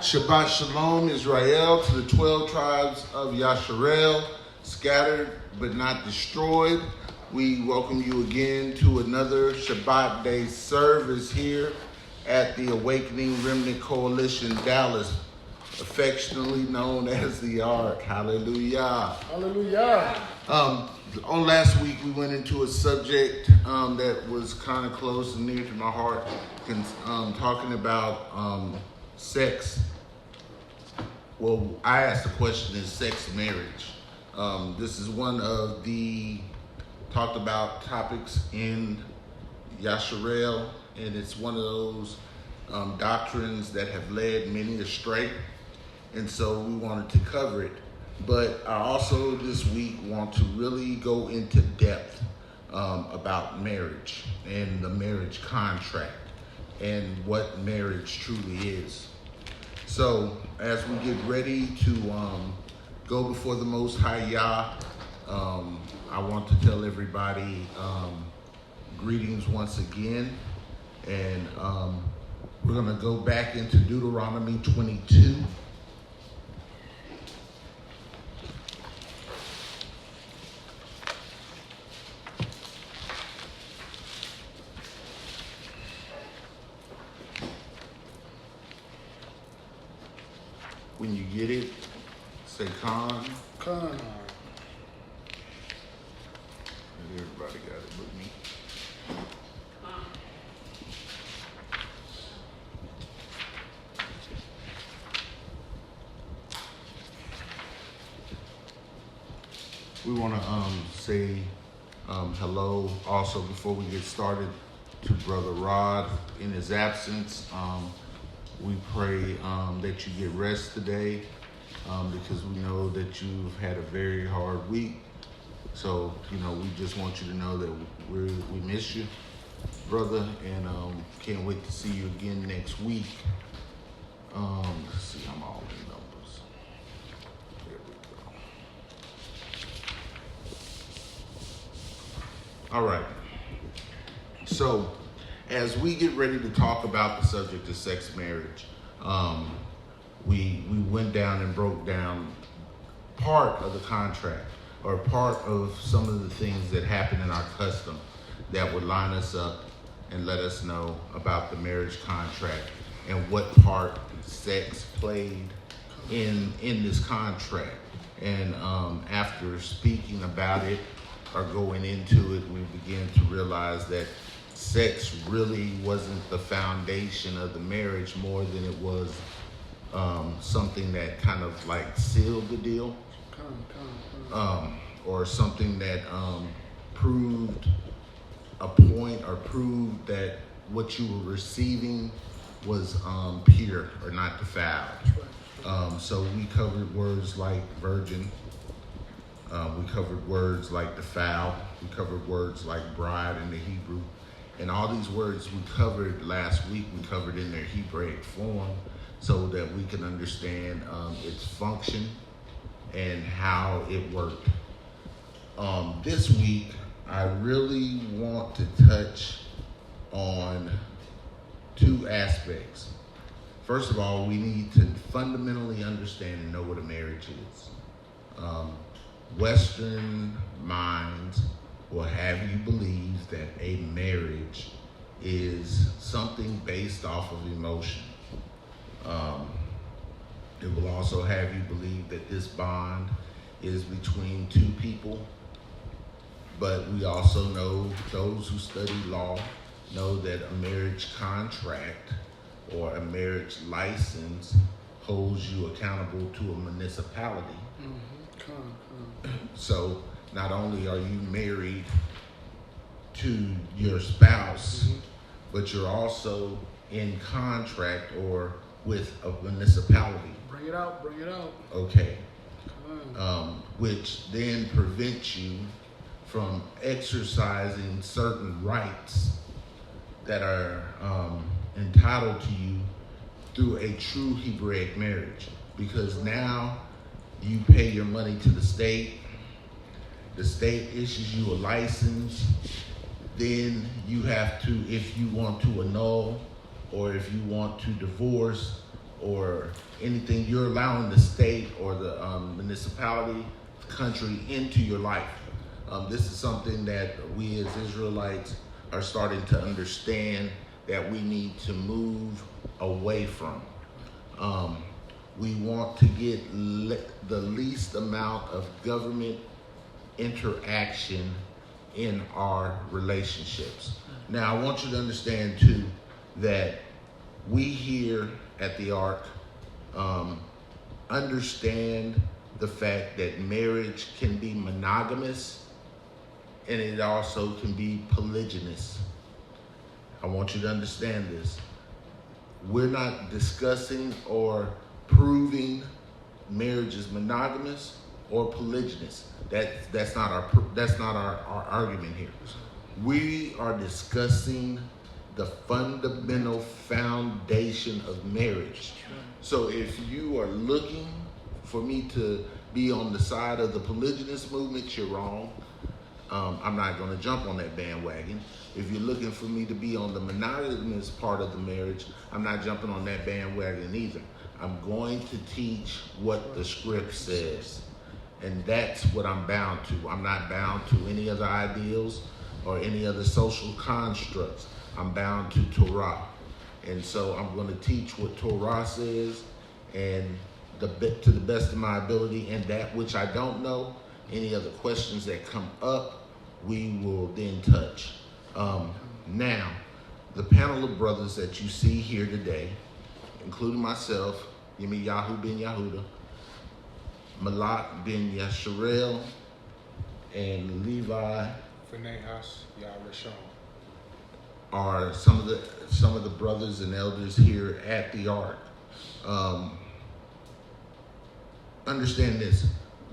Shabbat Shalom, Israel, to the 12 tribes of Yasharel, scattered but not destroyed. We welcome you again to another Shabbat Day service here at the Awakening Remnant Coalition, Dallas, affectionately known as the Ark. Hallelujah. Hallelujah. On last week, we went into a subject that was kind of close and near to my heart, talking about sex. Well, I asked the question, is sex marriage? This is one of the talked about topics in Yasharel, and it's one of those doctrines that have led many astray, and so we wanted to cover it. But I also this week want to really go into depth about marriage and the marriage contract and what marriage truly is. So as we get ready to go before the Most High Yah, I want to tell everybody greetings once again. And we're going to go back into Deuteronomy 22. When you get it, say Khan. Khan. Everybody got it but me. We want to say hello also before we get started to Brother Rod in his absence. We pray that you get rest today because we know that you've had a very hard week. So, we just want you to know that we miss you, brother, and can't wait to see you again next week. Let's see, I'm all in numbers. There we go. All right. So, as we get ready to talk about the subject of sex marriage, we went down and broke down part of the contract or part of some of the things that happen in our custom that would line us up and let us know about the marriage contract and what part sex played in this contract. And after speaking about it or going into it, we began to realize that sex really wasn't the foundation of the marriage more than it was something that kind of like sealed the deal, or something that proved a point or proved that what you were receiving was pure or not defiled. So we covered words like virgin, we covered words like defiled, we covered words like bride in the Hebrew. And all these words we covered last week, we covered in their Hebraic form so that we can understand its function and how it worked. This week, I really want to touch on two aspects. First of all, we need to fundamentally understand and know what a marriage is. Western minds will have you believe that a marriage is something based off of emotion. It will also have you believe that this bond is between two people, but we also know, those who study law know, that a marriage contract or a marriage license holds you accountable to a municipality. So not only are you married to your spouse, but you're also in contract or with a municipality. Bring it out, bring it out. Okay. Which then prevents you from exercising certain rights that are entitled to you through a true Hebraic marriage. Because now you pay your money to the state issues you a license, then you have to, if you want to annul or if you want to divorce or anything, you're allowing the state or the municipality, country into your life. This is something that we as Israelites are starting to understand that we need to move away from. We want to get the least amount of government interaction in our relationships. Now, I want you to understand too that we here at the Ark understand the fact that marriage can be monogamous and it also can be polygynous. I want you to understand this. We're not discussing or proving marriage is monogamous or polygynous. That's not our argument here. We are discussing the fundamental foundation of marriage. So if you are looking for me to be on the side of the polygynous movement, you're wrong. I'm not going to jump on that bandwagon. If you're looking for me to be on the monogamous part of the marriage, I'm not jumping on that bandwagon either. I'm going to teach what the script says. And that's what I'm bound to. I'm not bound to any other ideals or any other social constructs. I'm bound to Torah. And so I'm going to teach what Torah says and to the best of my ability. And that which I don't know, any other questions that come up, we will then touch. Now, the panel of brothers that you see here today, including myself, Yemi'el ben Yehuda, Malak ben Yasharel, and Levi Phinehas Yarishon are some of the brothers and elders here at the Ark. Understand this: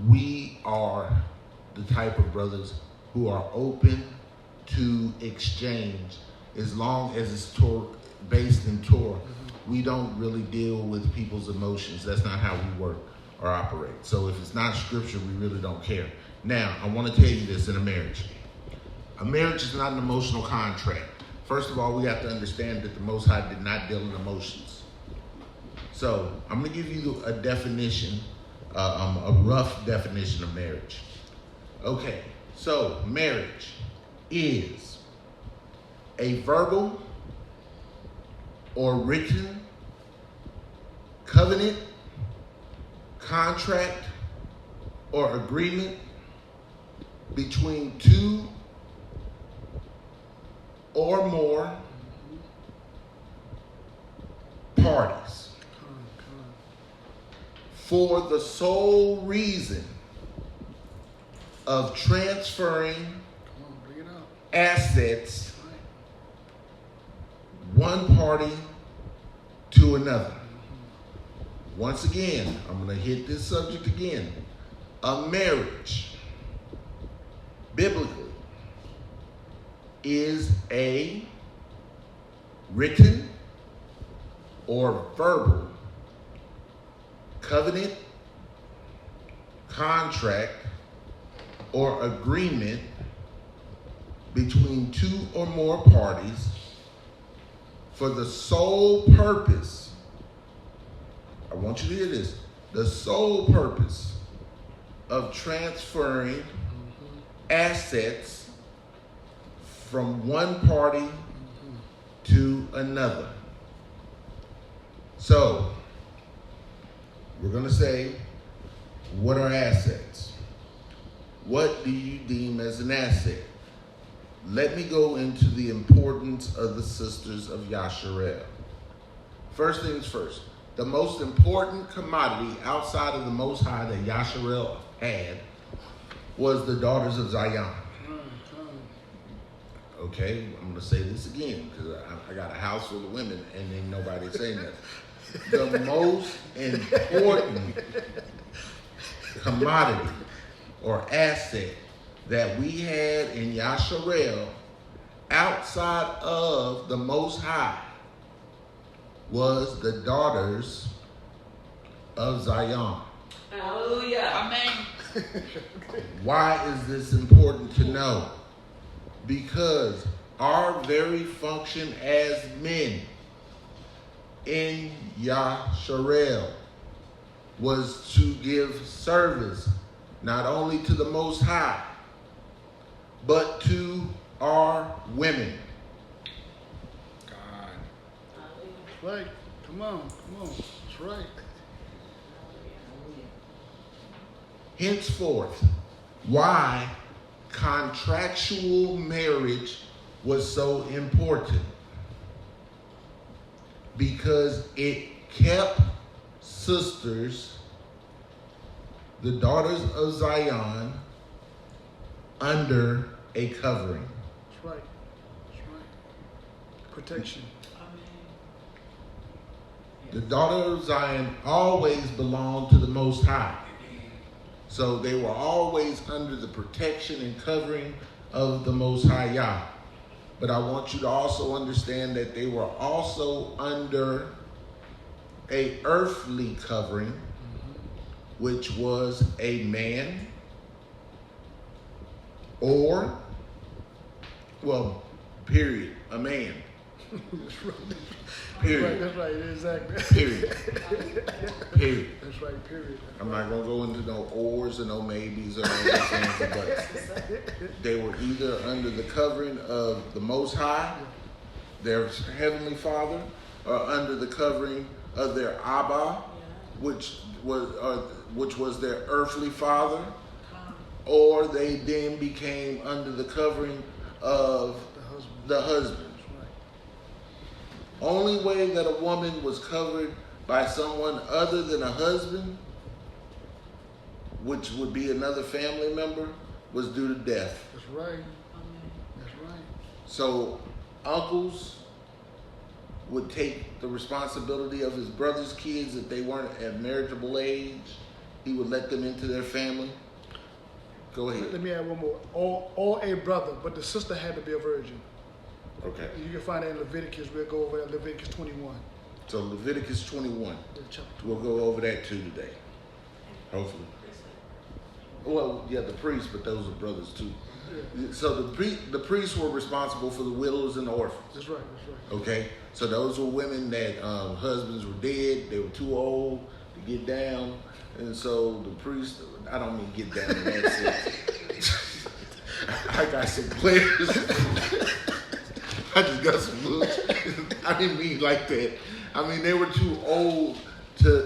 we are the type of brothers who are open to exchange, as long as it's based in Torah. We don't really deal with people's emotions. That's not how we work or operate. So if it's not scripture, we really don't care. Now, I want to tell you this: in a marriage is not an emotional contract. First of all, we have to understand that the Most High did not deal in emotions. So I'm going to give you a definition, a rough definition of marriage. Okay, so marriage is a verbal or written covenant, contract, or agreement between two or more parties for the sole reason of transferring assets one party to another. Once again, I'm going to hit this subject again. A marriage, biblically, is a written or verbal covenant, contract, or agreement between two or more parties for the sole purpose, I want you to hear this, the sole purpose of transferring assets from one party to another. So, we're going to say, what are assets? What do you deem as an asset? Let me go into the importance of the sisters of Yasharel. First things first, the most important commodity outside of the Most High that Yasharel had was the daughters of Zion. Okay, I'm going to say this again because I got a house full of women and ain't nobody saying that. The most important commodity or asset that we had in Yasharel outside of the Most High was the daughters of Zion. Hallelujah. Amen. Why is this important to know? Because our very function as men in Yasharel was to give service not only to the Most High, but to our women. God. Right. Come on. That's right. Henceforth, why contractual marriage was so important. Because it kept sisters, the daughters of Zion, under a covering. That's right. That's right. Protection. The daughter of Zion always belonged to the Most High. So they were always under the protection and covering of the Most High Yah. But I want you to also understand that they were also under a earthly covering, which was a man or, well, period, a man. That's right. Period. That's right. Exactly. Period. Period. That's right. Period. I'm not going to go into no ors or no maybes or no fancy buts. They were either under the covering of the Most High, their Heavenly Father, or under the covering of their Abba, which was their earthly father, or they then became under the covering of the husband. Only way that a woman was covered by someone other than a husband, which would be another family member, was due to death. That's right. That's right. So uncles would take the responsibility of his brother's kids if they weren't at marriageable age. He would let them into their family. Go ahead. Let me add one more. Or a brother, but the sister had to be a virgin. Okay. You can find that in Leviticus. We'll go over that, Leviticus 21. So Leviticus 21. Chapter We'll go over that too today. Hopefully. Well, yeah, the priests, but those are brothers too. Yeah. So the priests were responsible for the widows and the orphans. That's right. That's right. Okay, so those were women that husbands were dead, they were too old to get down, and so the priest, I don't mean get down in that sense. I got some players. I just got some looks. I didn't mean like that. I mean, they were too old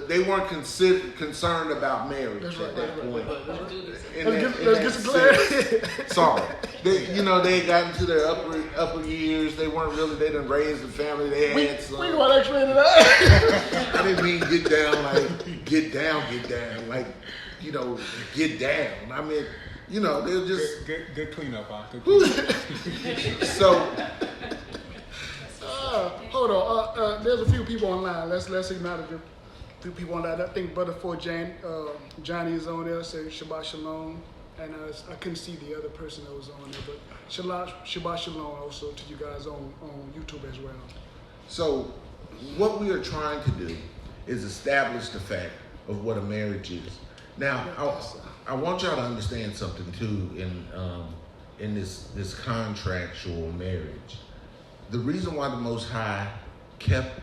they weren't concerned about marriage at that point. Let's get some clarity. Sorry. They had gotten to their upper years. They didn't raise the family. They had some. We want to explain to that. I didn't mean get down like get down, like, get down. I mean, they're just good cleanup, huh? Good cleanup. so. Hold on. There's a few people online. Let's acknowledge a few people online. I think Brother Johnny is on there. Say Shabbat Shalom. And I couldn't see the other person that was on there, but Shabbat Shalom also to you guys on YouTube as well. So what we are trying to do is establish the fact of what a marriage is. Now, I want y'all to understand something too in this contractual marriage. The reason why the Most High kept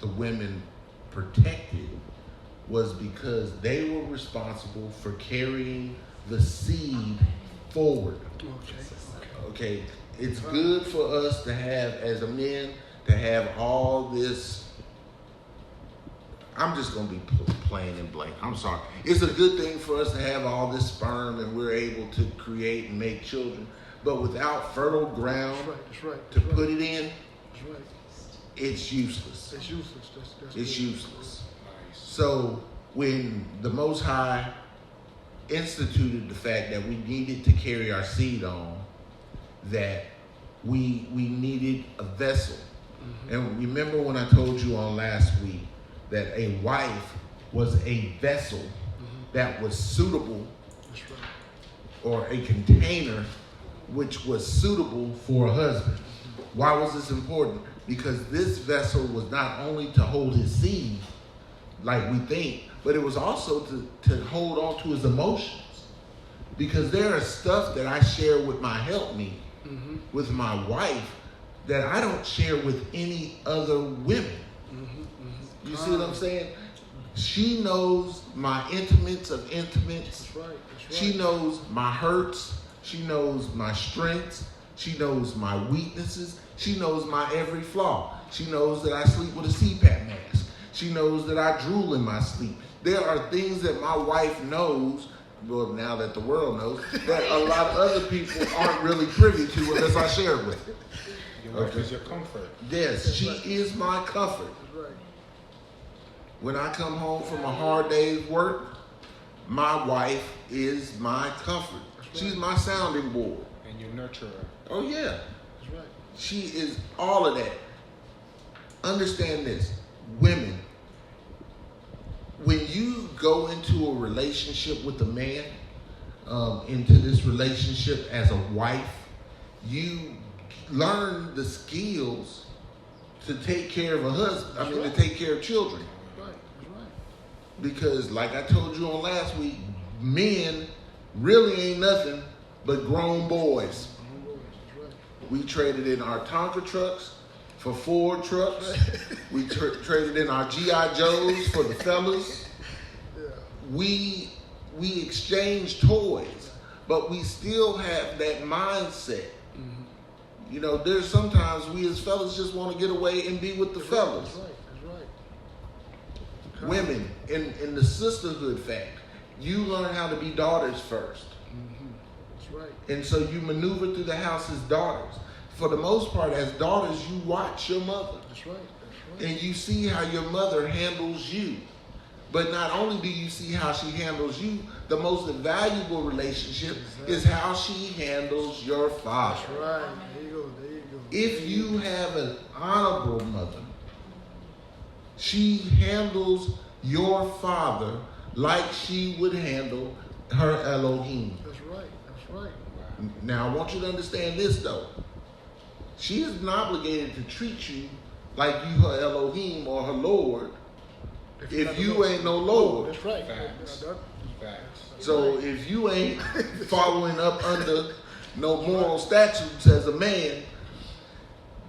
the women protected was because they were responsible for carrying the seed forward. Okay. It's good for us to have, as a men, to have all this. I'm just going to be plain and blank. I'm sorry. It's a good thing for us to have all this sperm and we're able to create and make children. But without fertile ground to put it in, it's useless. It's useless. It's useless. So when the Most High instituted the fact that we needed to carry our seed on, that we needed a vessel. And remember when I told you on last week that a wife was a vessel that was suitable, or a container which was suitable for a husband. Why was this important? Because this vessel was not only to hold his seed, like we think, but it was also to hold on to his emotions. Because there is stuff that I share with my helpmeet, with my wife, that I don't share with any other women. You see what I'm saying? She knows my intimates of intimates. That's right. She knows my hurts. She knows my strengths. She knows my weaknesses. She knows my every flaw. She knows that I sleep with a CPAP mask. She knows that I drool in my sleep. There are things that my wife knows, well, now that the world knows, that a lot of other people aren't really privy to unless I share it with them. Your wife is your comfort. Yes, she is my comfort. When I come home from a hard day's work, my wife is my comfort. She's my sounding board. And your nurturer. Oh, yeah. She is all of that. Understand this. Women, when you go into a relationship with a man, into this relationship as a wife, you learn the skills to take care of a husband. To take care of children. Because like I told you on last week, men really ain't nothing but grown boys. We traded in our Tonka trucks for Ford trucks. We traded in our G.I. Joes for the fellas. We exchanged toys, but we still have that mindset. You know, there's sometimes we as fellas just want to get away and be with the fellas. Women, in the sisterhood fact, you learn how to be daughters first. That's right. And so you maneuver through the house as daughters. For the most part, as daughters, you watch your mother. That's right. And you see how your mother handles you. But not only do you see how she handles you, the most valuable relationship is how she handles your father. That's right. There you go. If you have an honorable mother, she handles your father like she would handle her Elohim. That's right. Now, I want you to understand this, though. She isn't obligated to treat you like you her Elohim or her Lord if you ain't no Lord. That's right. Facts. So if you ain't following up under no moral statutes as a man,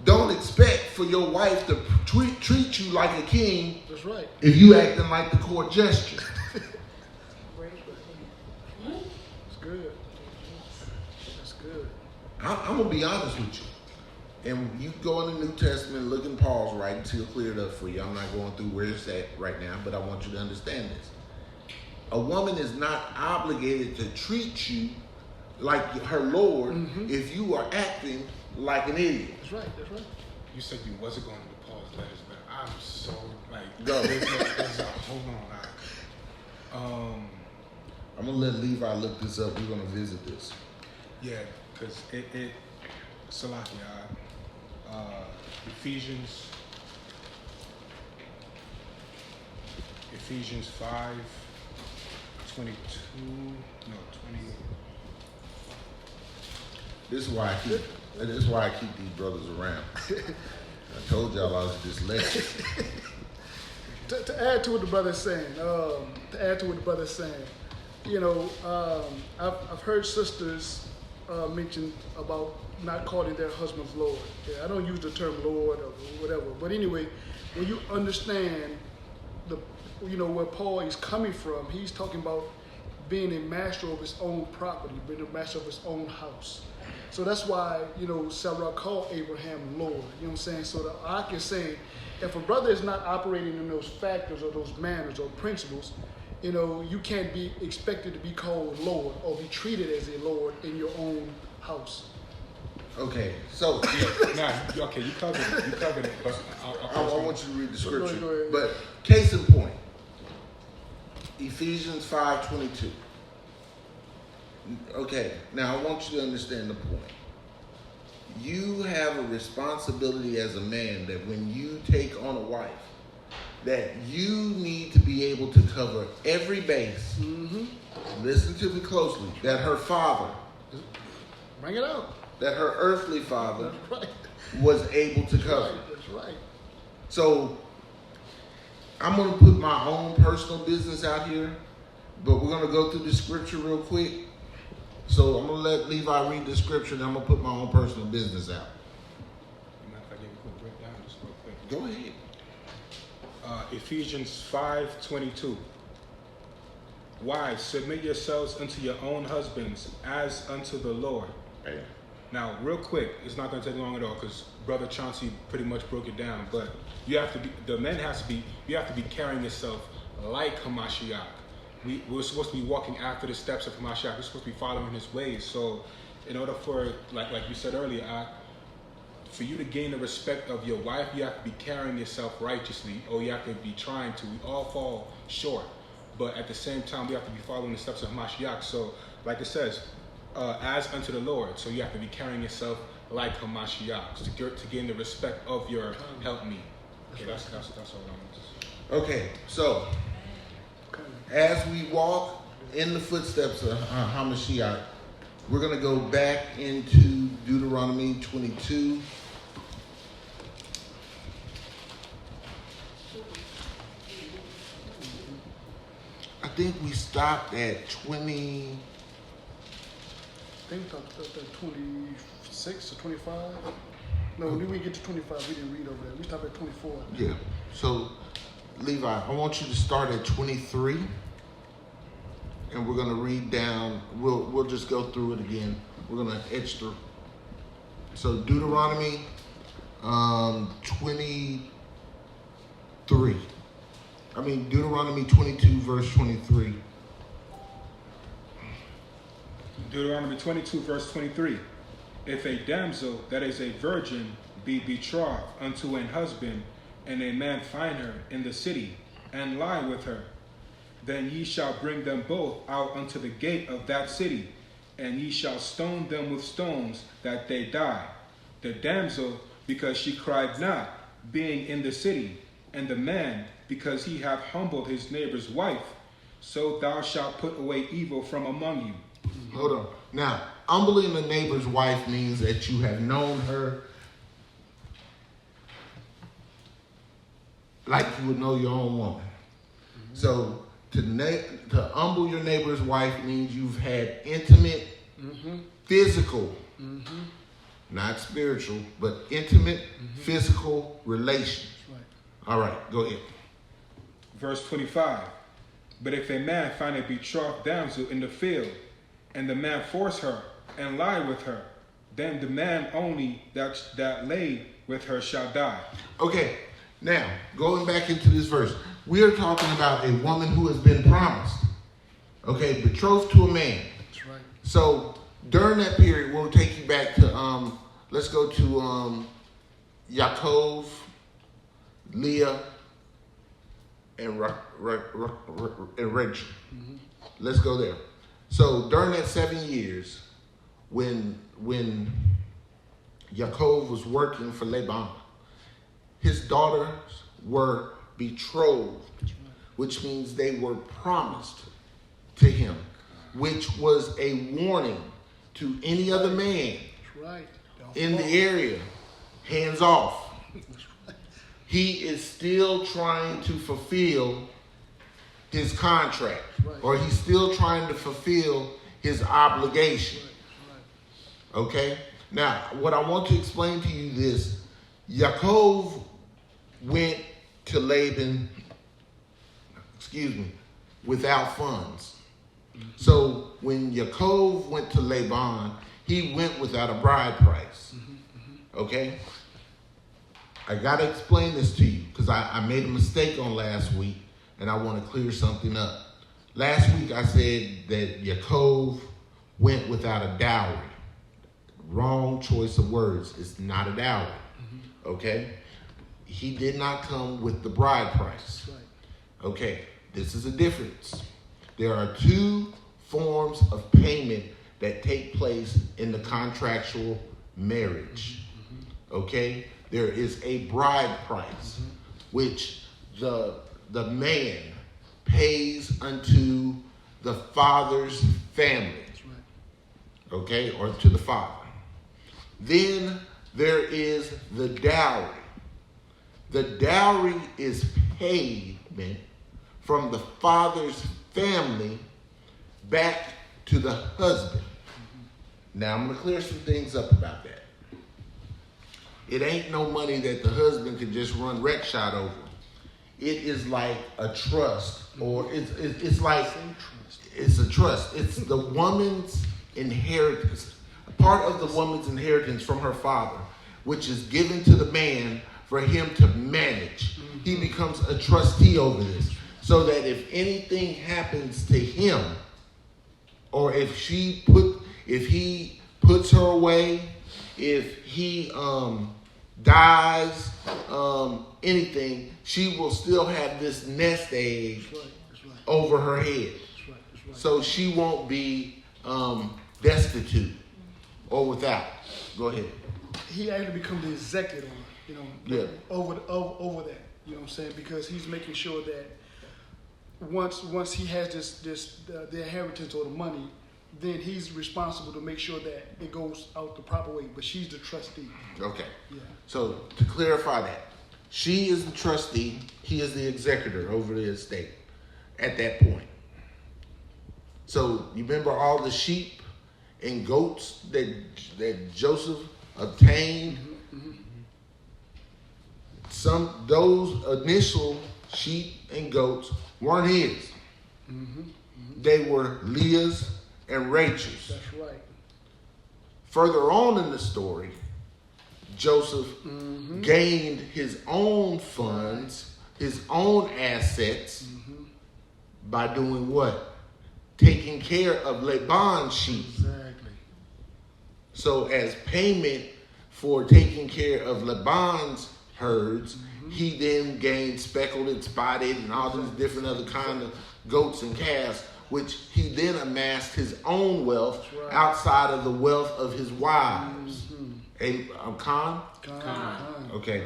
don't expect for your wife to treat you like a king. That's right. If you acting like the court jester. That's good. That's good. I'm gonna be honest with you. And you go in the New Testament, look in Paul's writing, he'll clear it up for you. I'm not going through where it's at right now, but I want you to understand this. A woman is not obligated to treat you like her Lord if you are acting like an idiot. That's right. You said you wasn't going to Paul's letters, but I'm so like. Go. Hold on. I'm gonna let Levi look this up. We're gonna visit this. Yeah, because it Salakia, Ephesians 5:22. No, 20. This is why I keep these brothers around. I told y'all I was dyslexic. To add to what the brother's saying, you know, I've heard sisters mention about not calling their husbands Lord. Yeah, I don't use the term Lord or whatever, but anyway, when you understand where Paul is coming from, he's talking about being a master of his own property, being a master of his own house. So that's why, Sarah called Abraham Lord. You know what I'm saying? So the Ark is saying, if a brother is not operating in those factors or those manners or principles, you can't be expected to be called Lord or be treated as a Lord in your own house. Okay, so okay, you covered it. But I want you to read the scripture. Go ahead. But case in point, Ephesians 5:22. Okay, now I want you to understand the point. You have a responsibility as a man that when you take on a wife, that you need to be able to cover every base. Mm-hmm. Listen to me closely. That her father, bring it out. That her earthly father right. was able to cover. That's right. So I'm going to put my own personal business out here, but we're going to go through the scripture real quick. So I'm going to let Levi read the scripture, and I'm going to put my own personal business out. You mind if I give a quick breakdown just real quick? Go ahead. Ephesians 5:22. Wives, submit yourselves unto your own husbands as unto the Lord. Hey. Now, real quick, it's not going to take long at all because Brother Chauncey pretty much broke it down. But you have to be, you have to be carrying yourself like Hamashiach. We're supposed to be walking after the steps of Hamashiach. We're supposed to be following his ways. So, in order for, like you said earlier, for you to gain the respect of your wife, you have to be carrying yourself righteously, or you have to be trying to. We all fall short, but at the same time, we have to be following the steps of Hamashiach. So, like it says, as unto the Lord. So you have to be carrying yourself like Hamashiach to gain the respect of your helpmeet. Okay, that's all I'm going to say. Okay, so as we walk in the footsteps of Hamashiach, we're going to go back into Deuteronomy 22. I think we stopped at 20. I think the 26 or 25. No, when we get to 25, we didn't read over there. We stopped at 24. Yeah. So, Levi, I want you to start at 23, and we're going to read down. We'll just go through it again. We're going to etch through. So, Deuteronomy 23. Deuteronomy 22, verse 23. Deuteronomy 22, verse 23. If a damsel that is a virgin be betrothed unto an husband, and a man find her in the city, and lie with her, then ye shall bring them both out unto the gate of that city, and ye shall stone them with stones, that they die. The damsel, because she cried not, being in the city, and the man, because he hath humbled his neighbor's wife. So thou shalt put away evil from among you. Hold on. Now, humbling the neighbor's wife means that you have known her like you would know your own woman. Mm-hmm. So to humble your neighbor's wife means you've had intimate, physical, not spiritual, but intimate, physical relations. Right. All right, go ahead. Verse 25. But if a man find a betrothed damsel in the field, and the man force her and lie with her, then the man only that lay with her shall die. Okay, now, going back into this verse, we are talking about a woman who has been promised. Okay, betrothed to a man. That's right. So, during that period, we'll take you back to, let's go to Yaakov, Leah, and Rachel. Mm-hmm. Let's go there. So during that 7 years, when Yaakov was working for Laban, his daughters were betrothed, which means they were promised to him, which was a warning to any other man in the area. Hands off. He is still trying to fulfill his contract, or he's still trying to fulfill his obligation. Okay? Now, what I want to explain to you is, Yaakov went to Laban, without funds. So when Yaakov went to Laban, he went without a bride price. Okay? I got to explain this to you because I made a mistake on last week and I want to clear something up. Last week I said that Yaakov went without a dowry. Wrong choice of words. It's not a dowry. Okay? He did not come with the bride price. Okay, this is a difference. There are two forms of payment that take place in the contractual marriage. Okay? There is a bride price, which the man pays unto the father's family. Okay? Or to the father. Then there is the dowry. The dowry is payment from the father's family back to the husband. Now I'm going to clear some things up about that. It ain't no money that the husband can just run wreck shot over. It is like a trust, or it's like it's a trust. It's the woman's inheritance, a part of the woman's inheritance from her father, which is given to the man for him to manage. He becomes a trustee over this, so that if anything happens to him, or if he puts her away, if he dies, anything, she will still have this nest egg over her head. So she won't be destitute or without. Go ahead. He actually becomes the executive, over that. You know what I'm saying? Because he's making sure that once he has the inheritance or the money, then he's responsible to make sure that it goes out the proper way. But she's the trustee. Okay. Yeah. So to clarify that, she is the trustee. He is the executor over the estate at that point. So you remember all the sheep and goats that Joseph obtained? Those initial sheep and goats weren't his. They were Leah's and Rachel's. That's right. Further on in the story, Joseph gained his own funds, his own assets, by doing what? Taking care of Laban's sheep. Exactly. So as payment for taking care of Laban's herds, he then gained speckled and spotted and all these different other kind of goats and calves, which he then amassed his own wealth outside of the wealth of his wives. Khan? Okay.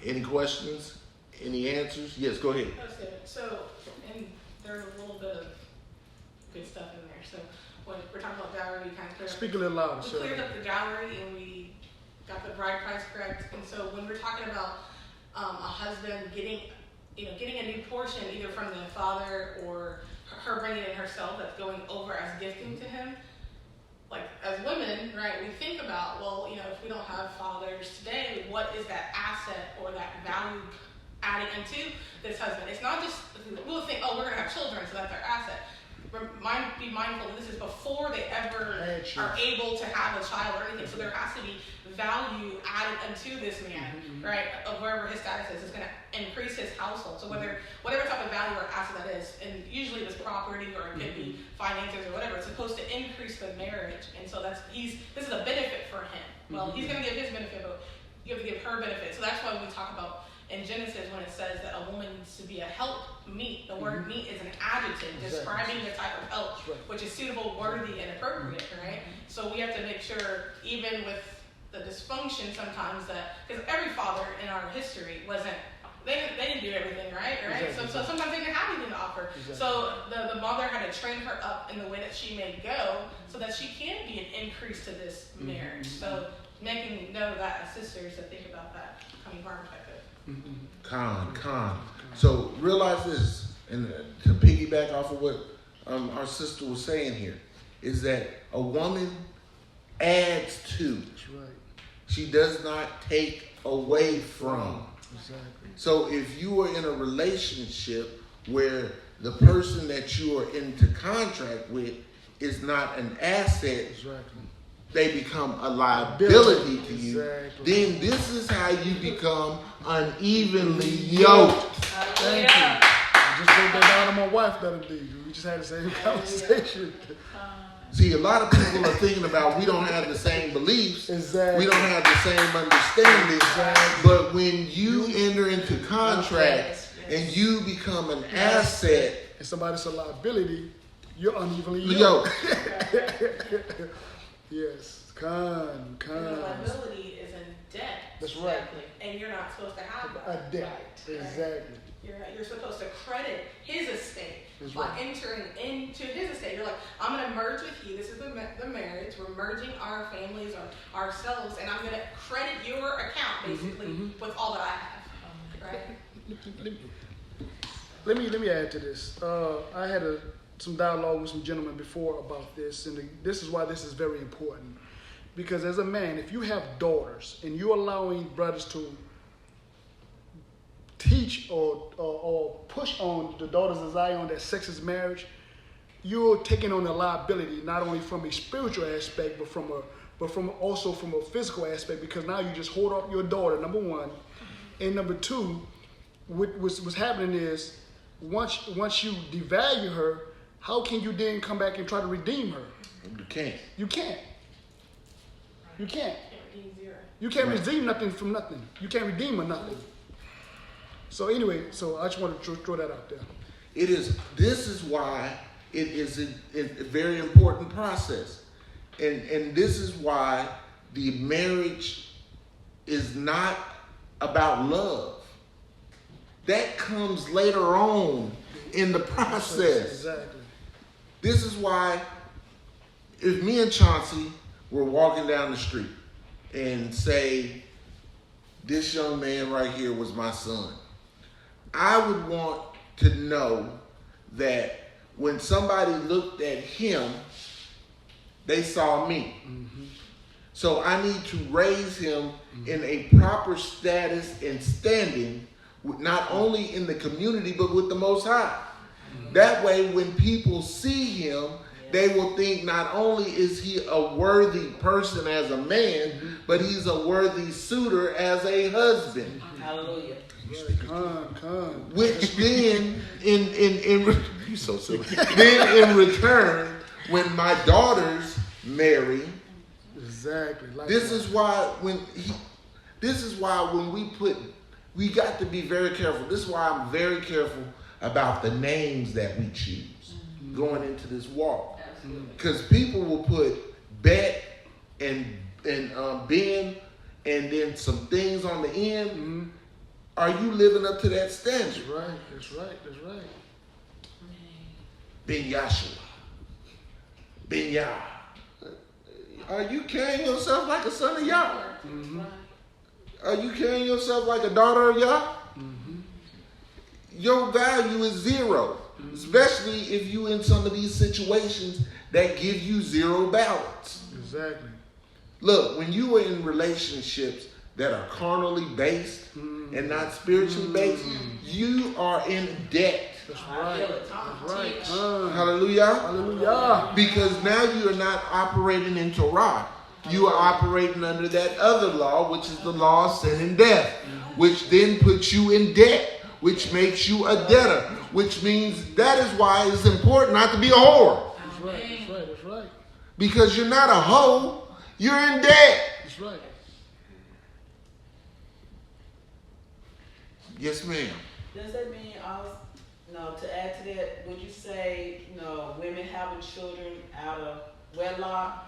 Any questions? Any answers? Yes, go ahead. That's good. So, and there's a little bit of good stuff in there. So, when we're talking about dowry, we kind of cleared Speak a little louder, we sir. cleared up the dowry and we got the bride price correct. And so, when we're talking about a husband getting a new portion either from the father or her bringing it herself that's going over as gifting to him, like as women, right, we think about, well, if we don't have fathers today, what is that asset or that value adding into this husband? It's not just, we'll think, oh, we're going to have children, so that's our asset. Be mindful, this is before they ever are able to have a child or anything, so there has to be value added unto this man, right, of wherever his status is going to increase his household. So whatever type of value or asset that is, and usually it's property or it could be finances or whatever, it's supposed to increase the marriage. And so this is a benefit for him. Well, he's going to give his benefit, but you have to give her benefit. So that's why we talk about in Genesis when it says that a woman needs to be a help meet. The word meet is an adjective describing the type of help, which is suitable, worthy, and appropriate, right? So we have to make sure, even with the dysfunction sometimes, that because every father in our history they didn't do everything right? So sometimes they didn't have anything to offer. So the mother had to train her up in the way that she may go so that she can be an increase to this marriage. So making note of that as sisters to think about that coming from our perspective. So realize this, and to piggyback off of what our sister was saying here, is that a woman adds to. That's right. She does not take away from. Exactly. So if you are in a relationship where the person that you are into contract with is not an asset, they become a liability to you. Exactly. Then this is how you become unevenly yoked. Thank you. I just broke that down to my wife the other day. We just had the same conversation. See, a lot of people are thinking about we don't have the same beliefs. Exactly. We don't have the same understanding. Exactly. But when you enter into contracts and you become an asset, And somebody's a liability, you're unevenly yo, yoked. Yes. And the liability is in debt. That's right. And you're not supposed to have that. A debt. Exactly. You're supposed to credit his estate That's by right. entering into his estate. You're like, I'm going to merge with you. This is the marriage. We're merging our families or ourselves, and I'm going to credit your account basically with all that I have. Right? Let me add to this. I had some dialogue with some gentlemen before about this, and this is why this is very important. Because as a man, if you have daughters and you're allowing brothers to teach or push on the daughters of Zion that sex is marriage, you're taking on a liability not only from a spiritual aspect, but from also from a physical aspect. Because now you just hold up your daughter, number one, and number two, what's happening is once you devalue her, how can you then come back and try to redeem her? you can't. You can't. You can't. You Can't redeem zero. can't redeem nothing from nothing. You can't redeem her nothing. So anyway, I just want to throw that out there. This is why it is a very important process. And this is why the marriage is not about love. That comes later on in the process. Exactly. This is why if me and Chauncey were walking down the street and say, this young man right here was my son, I would want to know that when somebody looked at him, they saw me. Mm-hmm. So I need to raise him in a proper status and standing, not only in the community, but with the Most High. Mm-hmm. That way, when people see him, they will think not only is he a worthy person as a man, but he's a worthy suitor as a husband. Hallelujah. Come. Which then, you so silly. Then in return, when my daughters marry, exactly. this is why when we got to be very careful. This is why I'm very careful about the names that we choose going into this walk, because people will put Bet and Ben and then some things on the end. Mm-hmm. Are you living up to that standard? That's right. Ben Yashua. Ben Yah. Are you carrying yourself like a son of Yah? Mm-hmm. Are you carrying yourself like a daughter of Yah? Mm-hmm. Your value is zero. Mm-hmm. Especially if you in some of these situations that give you zero balance. Exactly. Look, when you are in relationships that are carnally based and not spiritually based, you are in debt. That's right. That's right. Hallelujah. Hallelujah. Because now you are not operating in Torah. You are operating under that other law, which is the law of sin and death, which then puts you in debt, which makes you a debtor, which means that is why it's important not to be a whore. That's right. Because you're not a hoe, you're in debt. That's right. Yes, ma'am. Does that mean also, to add to that, would you say, women having children out of wedlock,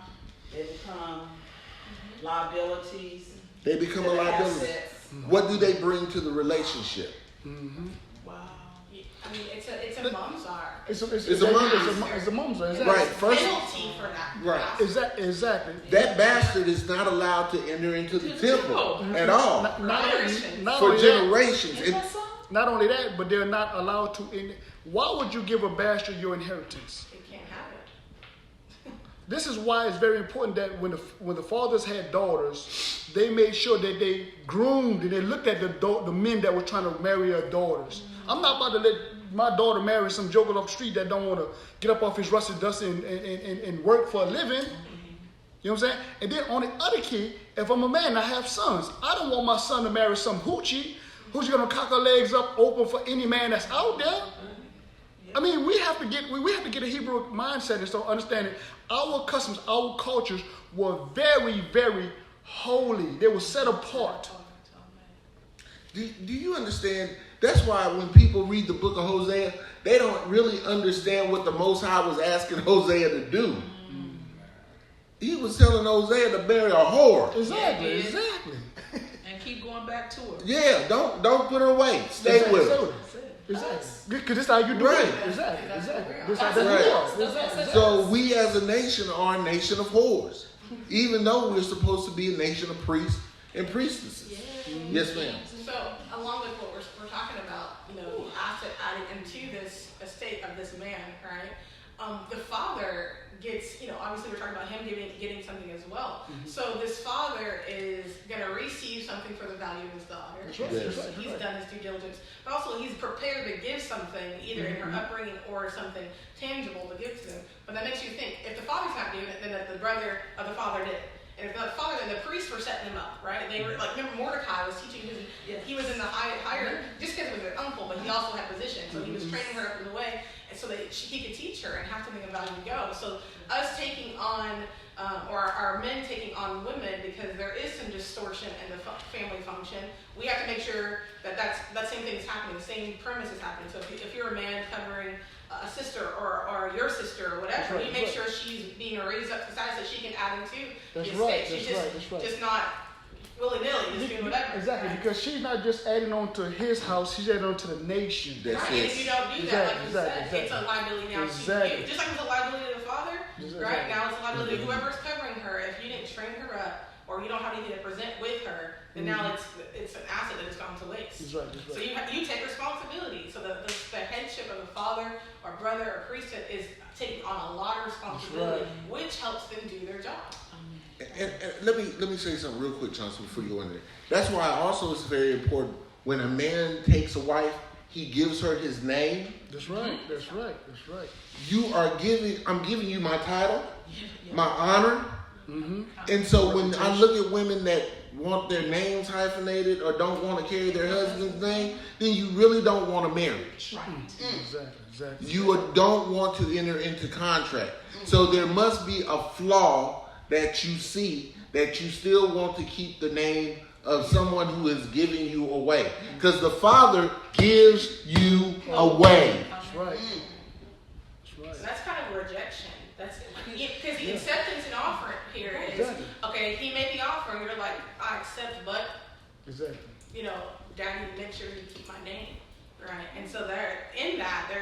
they become liabilities? They become to a the liability. assets? What do they bring to the relationship? Mm-hmm. Wow. I mean, it's a mumsar. It's a mumsar. Exactly. Right. First, Penalty for that. right. Exactly. That bastard is not allowed to enter into the temple at all Not for only generations. Not only that, but they're not allowed to. Why would you give a bastard your inheritance? They can't have it. This is why it's very important that when the fathers had daughters, they made sure that they groomed and they looked at the men that were trying to marry their daughters. I'm not about to let my daughter marry some joker off the street that don't want to get up off his rusty dust and work for a living. You know what I'm saying? And then on the other key, if I'm a man and I have sons, I don't want my son to marry some hoochie who's gonna cock her legs up open for any man that's out there. I mean, we have to get a Hebrew mindset and start understanding our customs, our cultures were very, very holy. They were set apart. Do you understand? That's why when people read the book of Hosea, they don't really understand what the Most High was asking Hosea to do. He was telling Hosea to marry a whore. Exactly, exactly. And keep going back to her. Yeah, don't put her away. Stay with her. Exactly. Because this is how you do Right. it. Exactly. Exactly. This is Right. how you do it. So we as a nation are a nation of whores, even though we're supposed to be a nation of priests and priestesses. Yes, ma'am. So, along with what we're talking about, you know, the asset added into this estate of this man, right? The father gets, you know, obviously we're talking about him getting something as well. So this father is going to receive something for the value of his daughter. That's right, Yes. that's right, that's He's right. done his due diligence, but also he's prepared to give something, either in her upbringing or something tangible to give to them. But that makes you think, if the father's not doing it, then that the brother of the father did. And if the father and the priests were setting him up, right? They were like, remember Mordecai was teaching he was in the higher, just because he was an uncle, but he also had position. So he was training her up in the way, and so that he could teach her and have something of value to go. So us taking on, or our men taking on women, because there is some distortion in the family function, we have to make sure that that same thing is happening, the same premise is happening. So if you're a man covering a sister or your sister or whatever, Right, you make right. sure she's being raised up to status that she can add into That's the right, estate. She's that's right. just not willy-nilly, just doing whatever. Exactly, Right? because she's not just adding on to his house, she's adding on to the nation. That's Right, and if it. you don't do that, like you Exactly, said, it's a liability now to Exactly. you. Just like it's a liability to the father, Exactly. right? Now it's a liability to whoever's covering her. If you didn't train her up, or you don't have anything to present with her, then now it's an asset that has gone to waste. That's right, that's So right. you take responsibility. So the headship of a father or brother or priesthood is taking on a lot of responsibility, which helps them do their job. And let me say something real quick, Chauncey, before you go in there. That's why also it's very important when a man takes a wife, he gives her his name. That's right, that's right, that's right. I'm giving you my title, my honor. Mm-hmm. And so when I look at women that want their names hyphenated or don't want to carry their husband's name, then you really don't want a marriage. Exactly. You don't want to enter into contract. So there must be a flaw that you see that you still want to keep the name of someone who is giving you away. Because the Father gives you away. That's right. So that's kind of a rejection. That's because the acceptance and offering here is Exactly. okay. He made the offer, and you're like, I accept, but Exactly. you know, Daddy, make sure you keep my name, right? And so there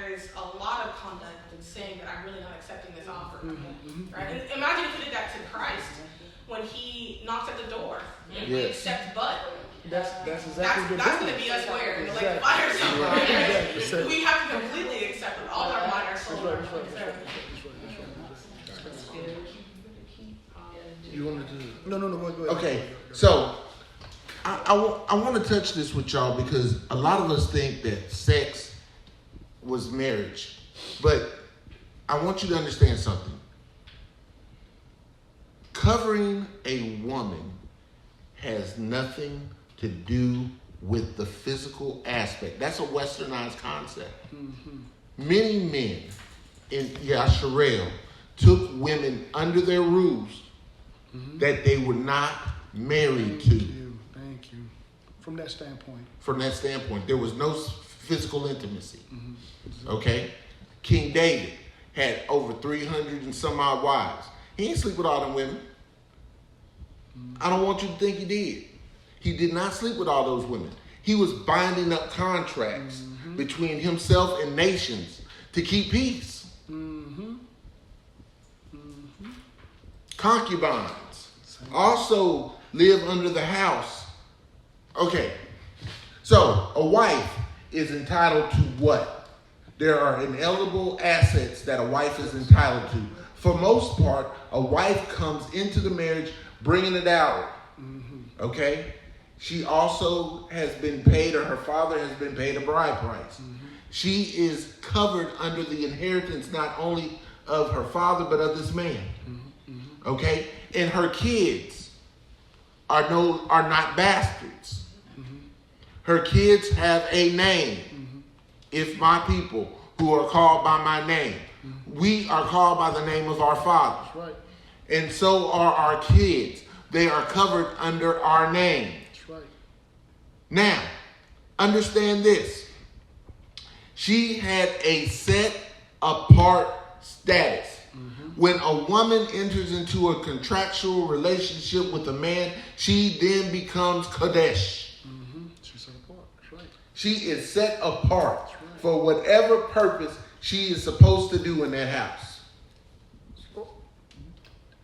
is a lot of conduct in saying that I'm really not accepting this offer, right? And imagine if we did that to Christ when He knocks at the door and we Yes. accept, but. That's exactly what That's they're going to doing. be us where in the lake of Exactly. fire somewhere. Exactly. We have to completely accept with all our mind, our soul, That's and right, our that's right, concern. that's right. You want to do No, go ahead. Okay, so I want to touch this with y'all because a lot of us think that sex was marriage. But I want you to understand something. Covering a woman has nothing to do with the physical aspect. That's a westernized concept. Many men in Yasharel took women under their roofs that they were not married to. Thank you. From that standpoint. From that standpoint, there was no physical intimacy. Okay? King David had over 300 and some odd wives. He didn't sleep with all them women. I don't want you to think he did. He did not sleep with all those women. He was binding up contracts between himself and nations to keep peace. Concubines also live under the house. Okay, so a wife is entitled to what? There are inalienable assets that a wife is entitled to. For most part, a wife comes into the marriage bringing it out. Okay? She also has been paid, or her father has been paid a bride price. She is covered under the inheritance not only of her father, but of this man. Okay? And her kids are not bastards. Her kids have a name. If my people who are called by my name, we are called by the name of our Father. That's right. And so are our kids. They are covered under our name. That's right. Now, understand this. She had a set apart status. When a woman enters into a contractual relationship with a man, she then becomes Kadesh. She's set apart. That's right. She is set apart for whatever purpose she is supposed to do in that house.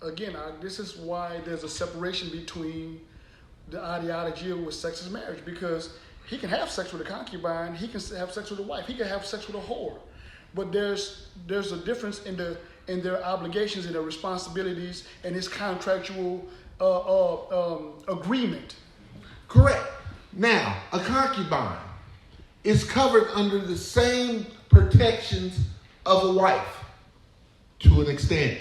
Again, this is why there's a separation between the ideology of what sex is marriage, because he can have sex with a concubine, he can have sex with a wife, he can have sex with a whore, but there's a difference in their obligations and their responsibilities and his contractual agreement. Correct. Now, a concubine is covered under the same protections of a wife to an extent.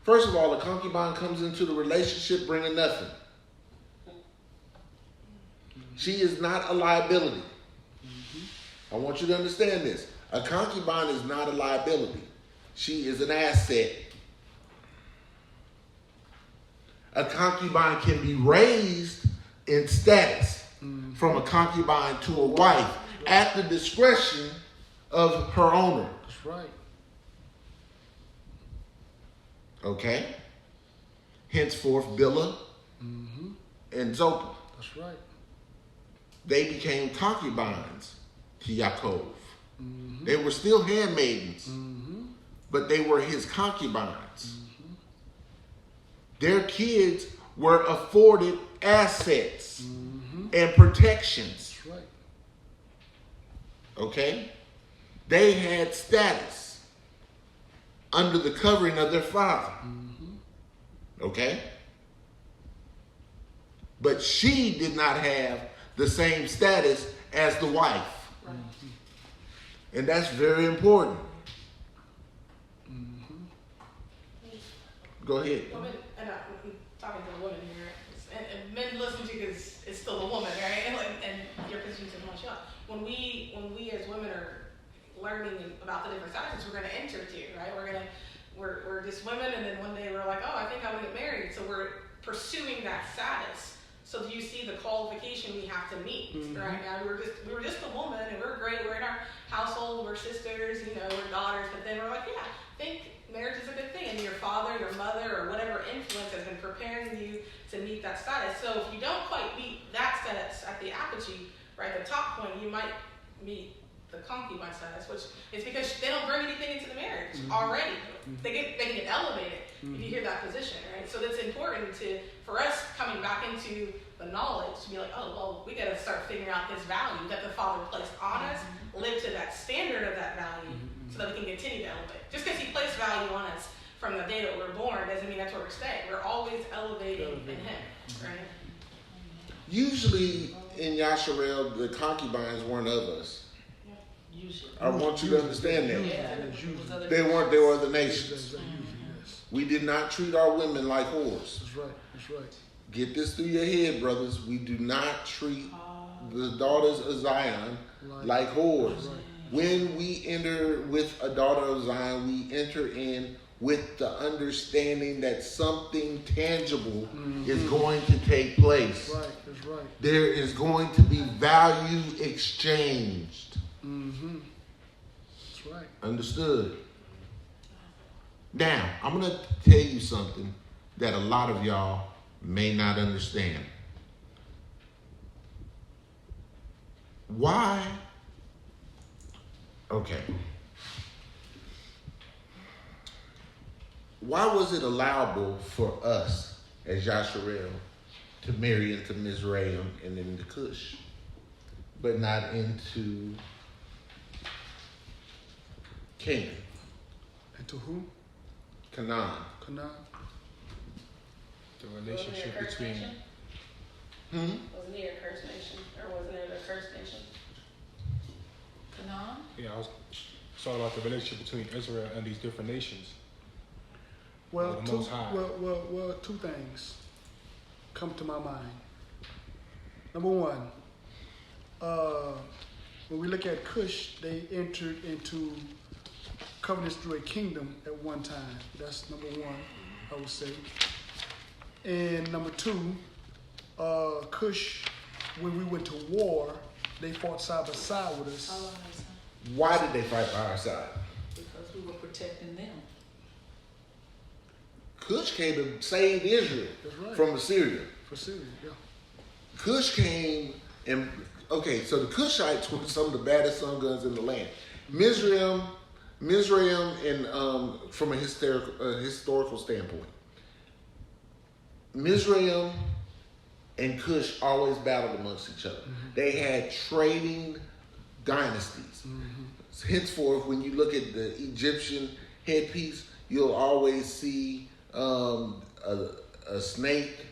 First of all, a concubine comes into the relationship bringing nothing. She is not a liability. I want you to understand this. A concubine is not a liability. She is an asset. A concubine can be raised in status from a concubine to a wife at the discretion of her owner. That's right. Okay? Henceforth, Bilhah and Zilpah. That's right. They became concubines to Yaakov. They were still handmaidens, but they were his concubines. Their kids were afforded assets and protections. That's right. Okay? They had status under the covering of their father. Okay? But she did not have the same status as the wife. And that's very important. Go ahead. Women, and I'm talking to the women here, and men listen to you because it's still a woman, right? And your position is much young. When we as women are learning about the different sizes, we're going to enter too, right? We're just women, and then one day we're like, oh, I think I want to get married. So we're pursuing that status. So do you see the qualification we have to meet? Right now, we were just a woman, and we're great. We're in our household. We're sisters. We're daughters. But then we're like, yeah, I think marriage is a good thing, and your father, your mother, or whatever influence has been preparing you to meet that status. So if you don't quite meet that status at the apogee, right, the top point, you might meet the concubine status, which is because they don't bring anything into the marriage already. They can get elevated if you hear that position, right? So that's important for us coming back into the knowledge to be like, oh, well, we got to start figuring out this value that the Father placed on us, live to that standard of that value, so that we can continue to elevate. Just because He placed value on us from the day that we're born doesn't mean that's where we're staying. We're always elevating in Him, right? Usually in Yasharel, the concubines weren't of us. Usually. I want you to understand that. Yeah. They weren't, they were the nations. We did not treat our women like whores. That's right. That's right. Get this through your head, brothers. We do not treat the daughters of Zion like whores. Right. When we enter with a daughter of Zion, we enter in with the understanding that something tangible is going to take place. That's right. That's right. There is going to be value exchanged. That's right. Understood? Now, I'm going to tell you something that a lot of y'all may not understand. Why? Okay. Why was it allowable for us as Yasharel to marry into Mizraim and into Cush, but not into Canaan? And to whom? Canaan. Canaan. The relationship between Wasn't he a cursed nation? Or wasn't it a cursed nation? Canaan? yeah, It's all about the relationship between Israel and these different nations. Well, the Most High. well, two things come to my mind. Number one, when we look at Cush, they entered into covenants through a kingdom at one time. That's number one, I would say. And number two, Cush, when we went to war, they fought side by side with us. Why did they fight by our side? Because we were protecting them. Cush came to save Israel That's right. from Assyria. For Syria, yeah. Cush came and, okay, so the Cushites were some of the baddest sun guns in the land. Mizraim, and from a historical standpoint, Mizraim and Cush always battled amongst each other. Mm-hmm. They had trading dynasties. Mm-hmm. Henceforth, when you look at the Egyptian headpiece, you'll always see a snake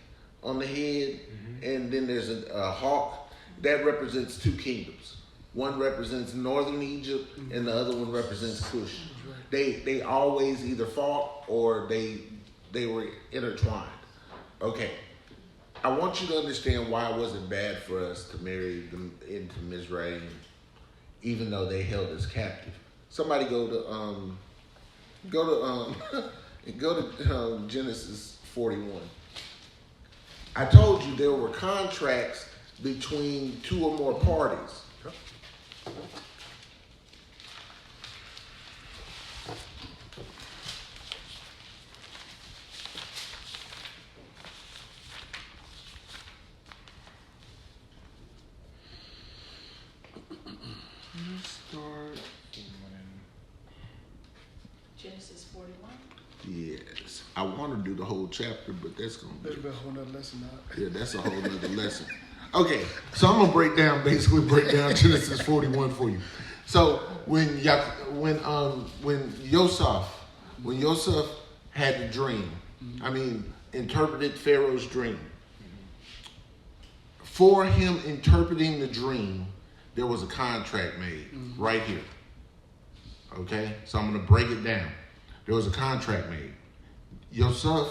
on the head, and then there's a hawk. That represents two kingdoms. One represents northern Egypt, and the other one represents Cush. They always either fought or they were intertwined. Okay, I want you to understand why it wasn't bad for us to marry them into Mizraim, even though they held us captive. Somebody go to Genesis 41. I told you there were contracts between two or more parties. Genesis 41. Yes, I want to do the whole chapter, but that's gonna be There's a whole nother lesson now. Yeah, that's a whole nother lesson. Okay, so I'm gonna break down Genesis 41 for you. So when Yosef had the dream, interpreted Pharaoh's dream. For him interpreting the dream, there was a contract made right here. Okay, so I'm gonna break it down. There was a contract made. Yosef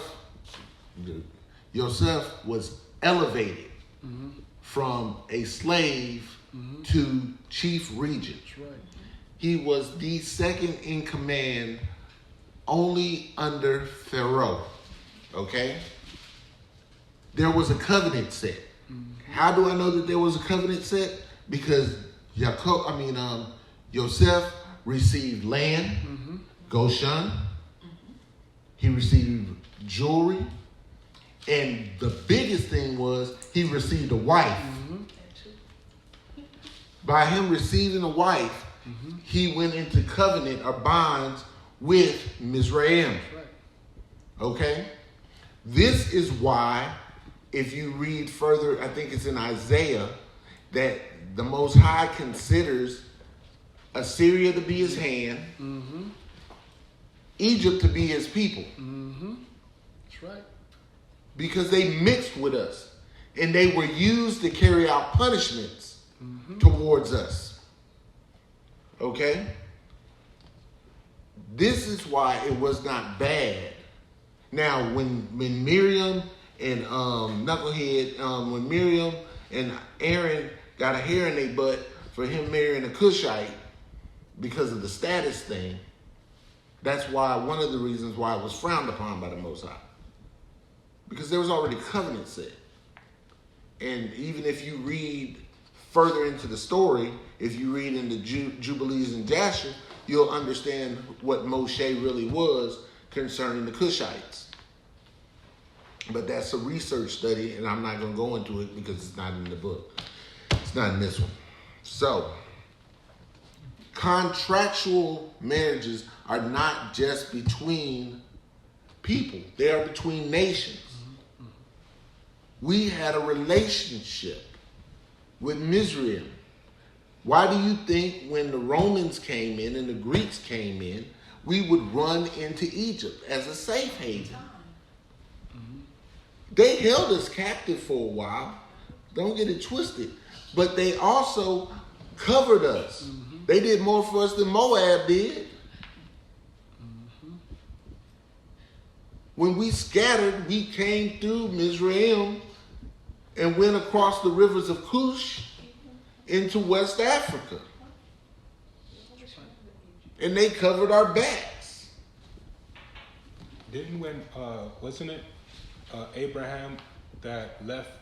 was elevated from a slave to chief regent. That's right. He was the second in command only under Pharaoh. Okay? There was a covenant set. How do I know that there was a covenant set? Because Yosef received land, Goshen. He received jewelry. And the biggest thing was he received a wife. By him receiving a wife, he went into covenant or bonds with Mizraim. Right. Okay? This is why, if you read further, I think it's in Isaiah, that the Most High considers Assyria to be his hand, Egypt to be his people. That's right. Because they mixed with us and they were used to carry out punishments towards us. Okay? This is why it was not bad. Now, when Miriam and when Miriam and Aaron got a hair in their butt for him marrying a Cushite because of the status thing, that's why one of the reasons why it was frowned upon by the Most High. Because there was already covenant set. And even if you read further into the story, if you read in the Jubilees and Jasher, you'll understand what Moshe really was concerning the Cushites. But that's a research study, and I'm not going to go into it because it's not in the book. It's not in this one. So, contractual marriages are not just between people. They are between nations. We had a relationship with Mizraim. Why do you think when the Romans came in and the Greeks came in, we would run into Egypt as a safe haven? They held us captive for a while. Don't get it twisted. But they also covered us They did more for us than Moab did. When we scattered, we came through Mizraim and went across the rivers of Cush into West Africa. And they covered our backs. Didn't when wasn't it Abraham that left?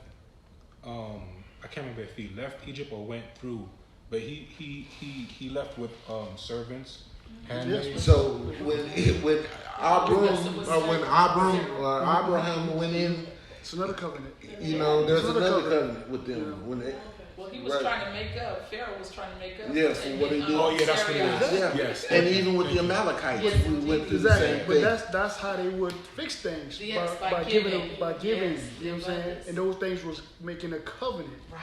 I can't remember if he left Egypt or went through, but he left with servants. Handmaids. So when Abraham went in, It's another covenant. you know, there's Another another covenant. covenant with them. Yeah. When they, Well, he was Right. trying to make up. Pharaoh was trying to make up. Yeah, for what he did. Oh, yeah, that's what it is. Syria. yeah, Yes. and even with the Amalekites, Yes, we went through the Exactly, same but thing. that's how they would fix things Yes, by by giving giving. them, by giving. Yes, You know what I'm saying? abundance. And those things was making a covenant. Right,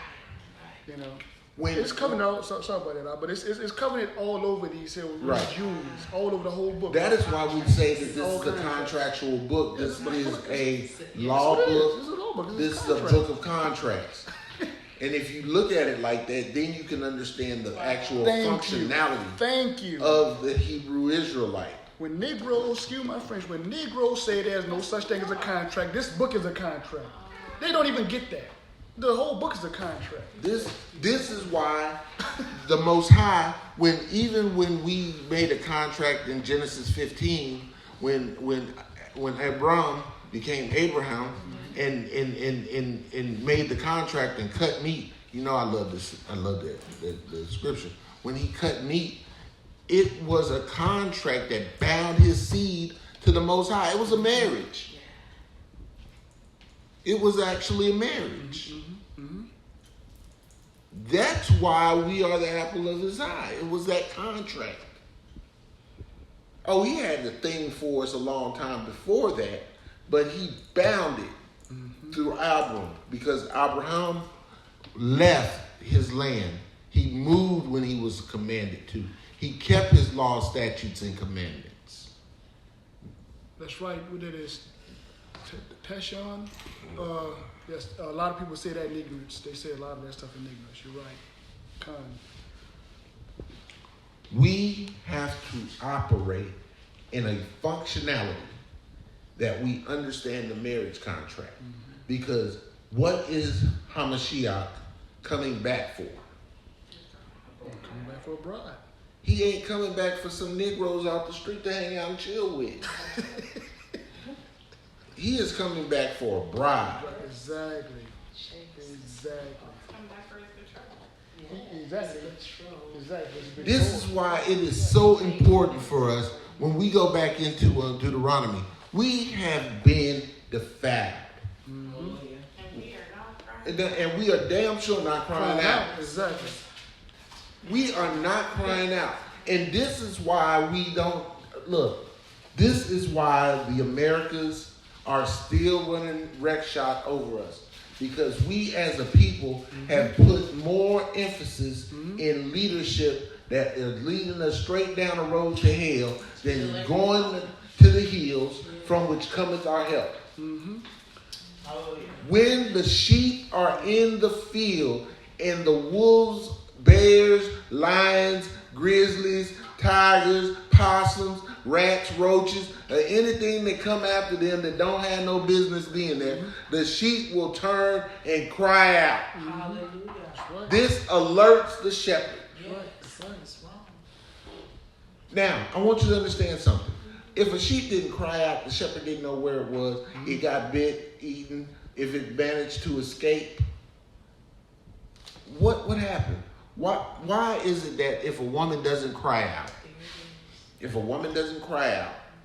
You know, When it's covenant. All, sorry about that, but it's covenant all over these here. Right. Jews, all over the whole book. that is why we say that this All is a kinds of- contractual book. This is a Yes, law it is. book. It's a law book. It's This is a contract. book of contracts. And if you look at it like that, then you can understand the actual Thank functionality you. Thank you. of the Hebrew Israelite. When Negroes, excuse my French, when Negroes say there's no such thing as a contract, this book is a contract. They don't even get that. The whole book is a contract. This is why the Most High, when we made a contract in Genesis 15, when Abram became Abraham and made the contract and cut meat. You know, I love this. I love the scripture. When he cut meat, it was a contract that bound his seed to the Most High. It was a marriage. It was actually a marriage. That's why we are the apple of his eye. It was that contract. Oh, he had the thing for us a long time before that, but he bound it through Abram because Abraham left his land. He moved when he was commanded to. He kept his laws, statutes, and commandments. That's right. What that is, Teshon. Yes, a lot of people say that in ignorance. They say a lot of that stuff in ignorance. You're right. Con. We have to operate in a functionality that we understand the marriage contract. Because what is Hamashiach coming back for? Coming back for a bride. He ain't coming back for some Negroes out the street to hang out and chill with. He is coming back for a bride. Exactly. Exactly. Come back for his betrothal. Exactly. Exactly. It's been This is why it is so important for us when we go back into Deuteronomy. We have been defiled. And we are not crying. And we are damn sure not crying out. Exactly. We are not crying out. And this is why we don't, look, this is why the Americas are still running wreckshop over us. Because we as a people have put more emphasis in leadership that is leading us straight down the road to hell than going to the hills from which cometh our help. When the sheep are in the field and the wolves, bears, lions, grizzlies, tigers, possums, rats, roaches, or anything that come after them that don't have no business being there, the sheep will turn and cry out. Hallelujah. Right. This alerts the shepherd. Yes, the son is wrong. Now, I want you to understand something. If a sheep didn't cry out, the shepherd didn't know where it was, it got bit, eaten, if it managed to escape, what happened? Why is it that if a woman doesn't cry out,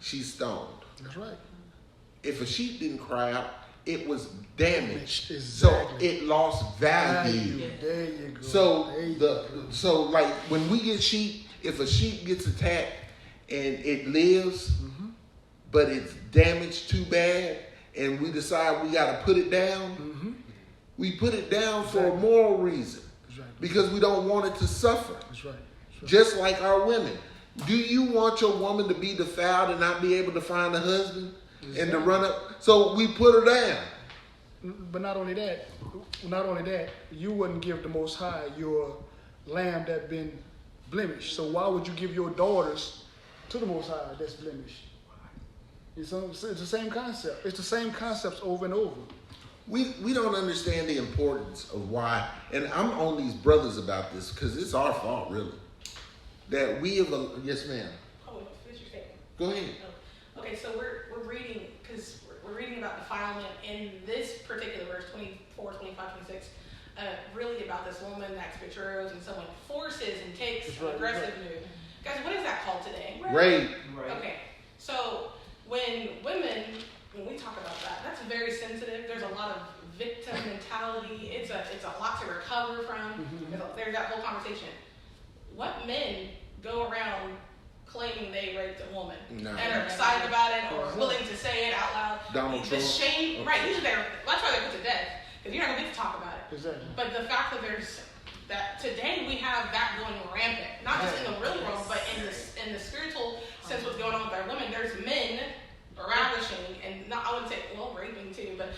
she's stoned? That's right. If a sheep didn't cry out, it was damaged. Exactly. So it lost value. There you go. So There you go. so like when we get sheep, if a sheep gets attacked and it lives, but it's damaged too bad, and we decide we got to put it down, we put it down for a moral reason That's right. because we don't want it to suffer. That's right. That's right. Just like our women. Do you want your woman to be defiled and not be able to find a husband and to run up? So we put her down. But not only that, you wouldn't give the Most High your lamb that been blemish. So why would you give your daughters to the Most High that's blemished? It's the same concept. It's the same concepts over and over. We don't understand the importance of why, and I'm on these brothers about this because it's our fault, really. That we have, yes, ma'am. Oh, finish your statement. Go ahead. Oh. Okay, so we're reading, because we're reading about defilement in this particular verse, 24, 25, 26, really about this woman that's betrothed and someone forces and takes an aggressive move. Guys, what is that called today? Rape. Okay, so when we talk about that, that's very sensitive. There's a lot of victim mentality. It's a lot to recover from. There's that whole conversation. What men go around claiming they raped a woman and are excited about it or willing to say it out loud? Donald the Trump. shame, right? Usually that's why they're put to death, because you're not gonna get to talk about it. Exactly. But the fact that today we have that going rampant, not just in the real world, but in the spiritual sense, what's going on with our women. There's men ravishing and not, I wouldn't say, well, raping too, but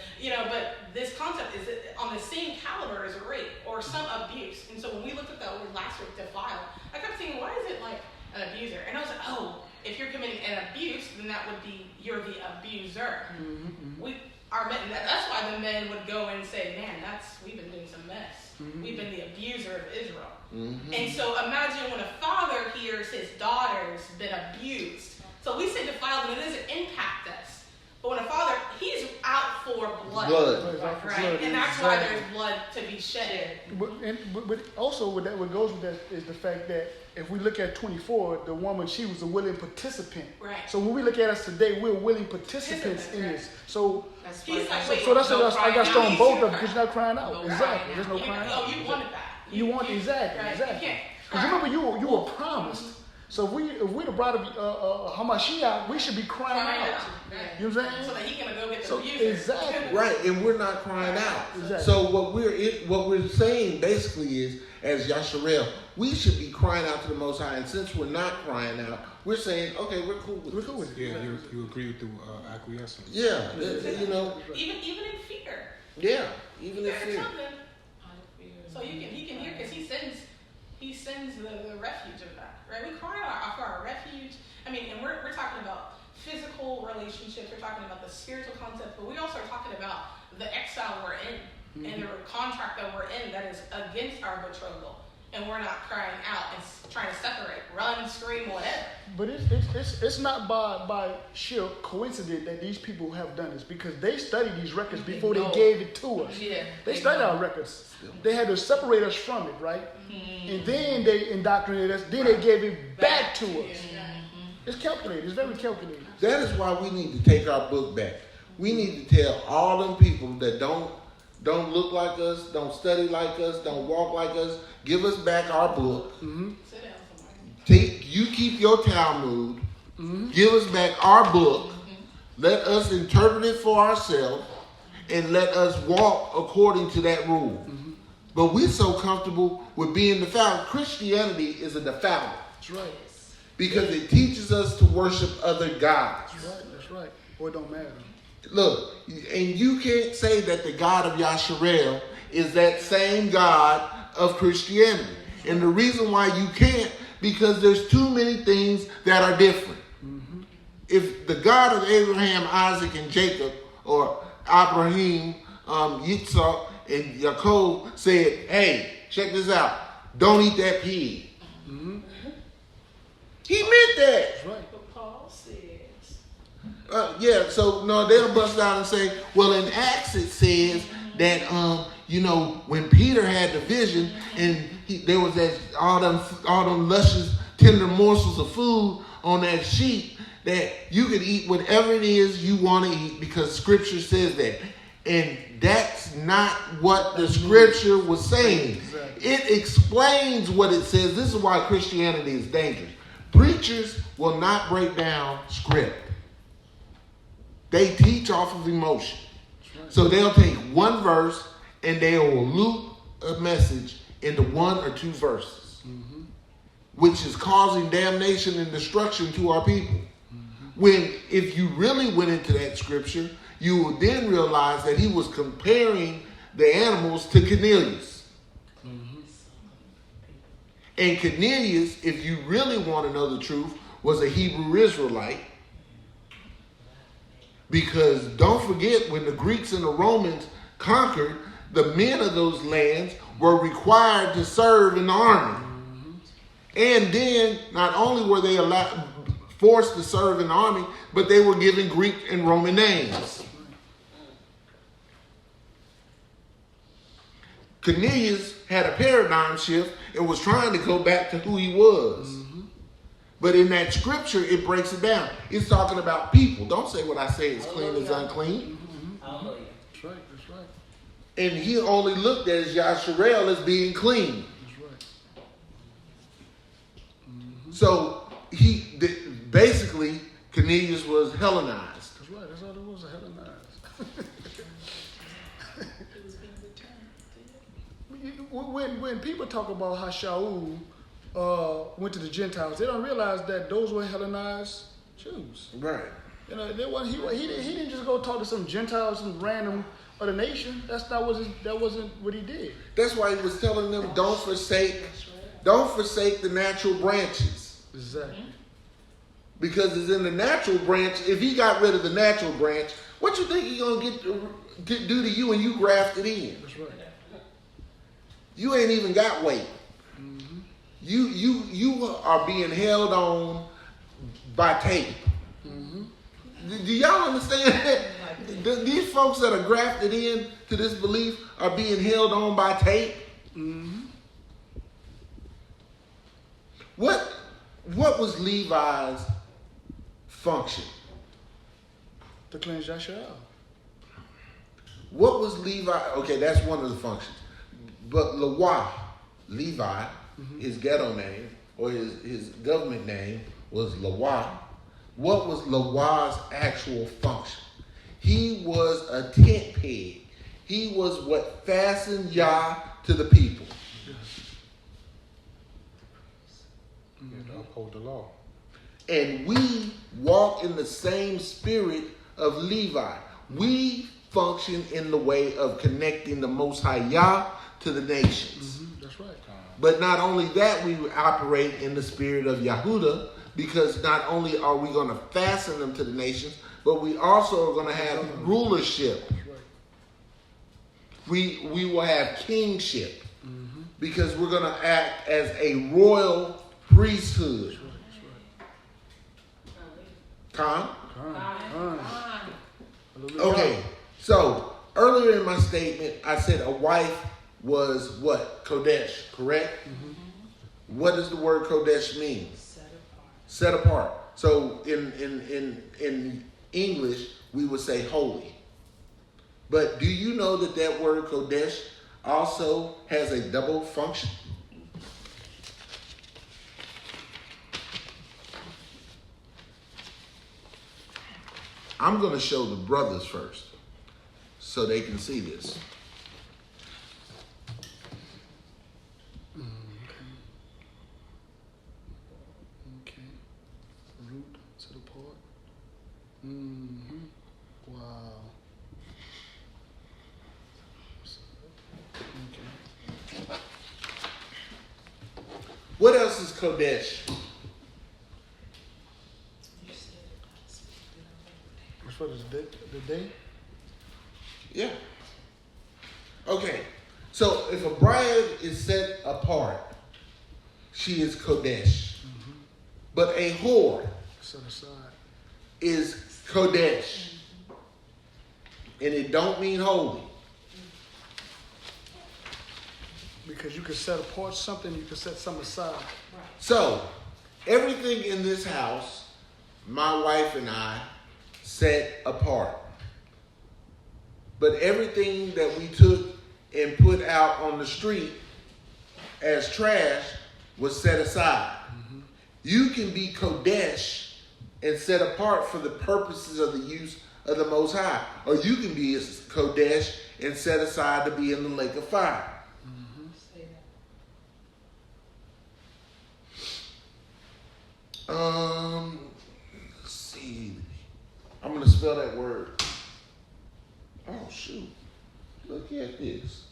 this concept is on the same caliber as rape or some abuse. And so when we looked at that word last week, defile, I kept thinking, why is it like an abuser? And I was like, oh, if you're committing an abuse, then that would be, you're the abuser. That's why the men would go and say, man, we've been doing some mess. We've been the abuser of Israel. And so imagine when a father hears his daughter's been abused. So we say defiled, and it doesn't impact us. But when a father, he's out for blood. Right? And that's why there's blood to be shed. But also what goes with that is the fact that if we look at 24, the woman, she was a willing participant. Right. So when we look at us today, we're willing participants in this. So That's He's why- like, wait, so that's what I got now strong he's both your of because you're not crying out. No Exactly. crying There's no crying out. You wanted that. You want exactly. Right. Exactly. You can't. Because remember, you were promised. So if we the bride of Hamashiach, we should be crying out. You know what I'm So saying? that he can go get the So, abuser. exactly. Right, and we're not crying out. Exactly. So what we're saying basically is, as Yasharel, we should be crying out to the Most High. And since we're not crying out, we're saying, okay, we're cool with We're it. cool with it. Yeah, you agree with the acquiescence. Yeah, Even in fear. yeah, even There's if fear. something. So he can hear, because he sends the refuge of that, right? We cry out for our refuge. I mean, and we're talking about physical relationships. We're talking about the spiritual concept, but we also are talking about the exile we're in and the contract that we're in that is against our betrothal, and we're not crying out and trying to separate, run, scream, whatever. But it's not by sheer coincidence that these people have done this, because they studied these records before they gave it to us. Yeah. They studied our records. They had to separate us from it, right? And then they indoctrinated us. Then they gave it back to us. It's calculated. It's very calculated. That is why we need to take our book back. We need to tell all them people that don't look like us, don't study like us, don't walk like us, give us back our book. Sit down somewhere. You keep your Talmud. Give us back our book. Let us interpret it for ourselves, and let us walk according to that rule. But we're so comfortable with being defiled. Christianity is a defilement. That's right. Because it teaches us to worship other gods. That's right. That's right. Or it don't matter. Look, and you can't say that the God of Yasharel is that same God of Christianity. And the reason why you can't, because there's too many things that are different. If the God of Abraham, Isaac, and Jacob, or Abraham, Yitzhak, and Yaakov said, hey, check this out, don't eat that pig. He meant that. That's right. But Paul says, So no, they'll bust out and say, well, in Acts it says that when Peter had the vision and there was that all them luscious tender morsels of food on that sheet, that you could eat whatever it is you want to eat because Scripture says that. And that's not what the Scripture was saying. Exactly. It explains what it says. This is why Christianity is dangerous. Preachers will not break down script. They teach off of emotion. So they'll take one verse and they will loop a message into one or two verses, which is causing damnation and destruction to our people. When if you really went into that scripture, you will then realize that he was comparing the animals to Cornelius. And Cornelius, if you really want to know the truth, was a Hebrew Israelite. Because don't forget, when the Greeks and the Romans conquered, the men of those lands were required to serve in the army. And then not only were they forced to serve in the army, but they were given Greek and Roman names. Cornelius had a paradigm shift and was trying to go back to who he was. But in that scripture, it breaks it down. It's talking about people. Don't say what I say is clean is unclean. Hallelujah. That's right. That's right. And he only looked at Yasharel as being clean. That's right. So basically, Cornelius was Hellenized. That's right. That's all it was. A Hellenized. It was being returned. When people talk about how Shaul went to the Gentiles, they don't realize that those were Hellenized Jews. Right. You know, he didn't just go talk to some Gentiles, some random other nation. That wasn't what he did. That's why he was telling them, don't forsake the natural branches. Exactly. Because it's in the natural branch. If he got rid of the natural branch, what you think he's gonna do to you when you grafted in? That's right. You ain't even got weight. You are being held on by tape. Do y'all understand that? These folks that are grafted in to this belief are being held on by tape. What was Levi's function? To cleanse Yasharel. What was Levi? Okay, that's one of the functions. But Levi, his ghetto name or his government name was Lewi. What was Lewi's actual function? He was a tent peg. He was what fastened Yah to the people. To uphold the law. And we walk in the same spirit of Levi. We function in the way of connecting the Most High Yah to the nations. That's right. But not only that, we operate in the spirit of Yahudah, because not only are we going to fasten them to the nations, but we also are going to have rulership. That's right. We will have kingship, because we're going to act as a royal priesthood. Khan? Okay, so earlier in my statement, I said a wife was what? Kodesh, correct? What does the word Kodesh mean? Set apart. So in English, we would say holy. But do you know that word Kodesh also has a double function? I'm going to show the brothers first so they can see this. Okay. Root to the part. Wow. Okay. What else is Kodesh? As far as the day? Yeah. Okay. So if a bride is set apart, she is Kodesh. But a whore Set aside. is Kodesh. And it don't mean holy. Because you can set apart something, you can set something aside. So everything in this house, my wife and I set apart. But everything that we took and put out on the street as trash was set aside. You can be Kodesh and set apart for the purposes of the use of the Most High. Or you can be Kodesh and set aside to be in the lake of fire. Let's see. I'm going to spell that word. Oh, shoot. Look at this.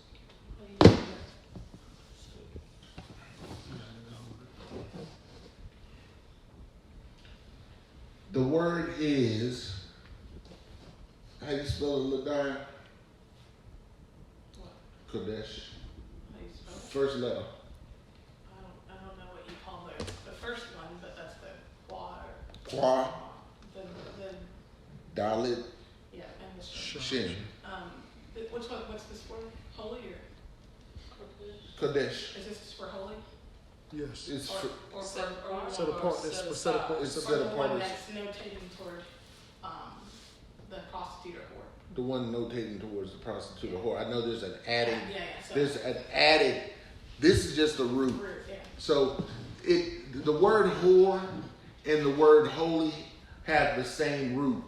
The word is, how you spell it, Ladaya? Kodesh. How do you spell it? First letter. I don't know what you call the first one, but that's the qua. Qua, The Dalit, yeah, and the Shin. Which one? What's this word? Holy or Kodesh. is this for holy? Yes. It's Or Set apart. Set apart. That's for set apart. It's Set set or the apart. one that's notating toward the prostitute or whore. The one notating towards the prostitute or whore. I know there's an added. Yeah. So There's an added. This is just the root. yeah. So the word whore and the word holy have the same root.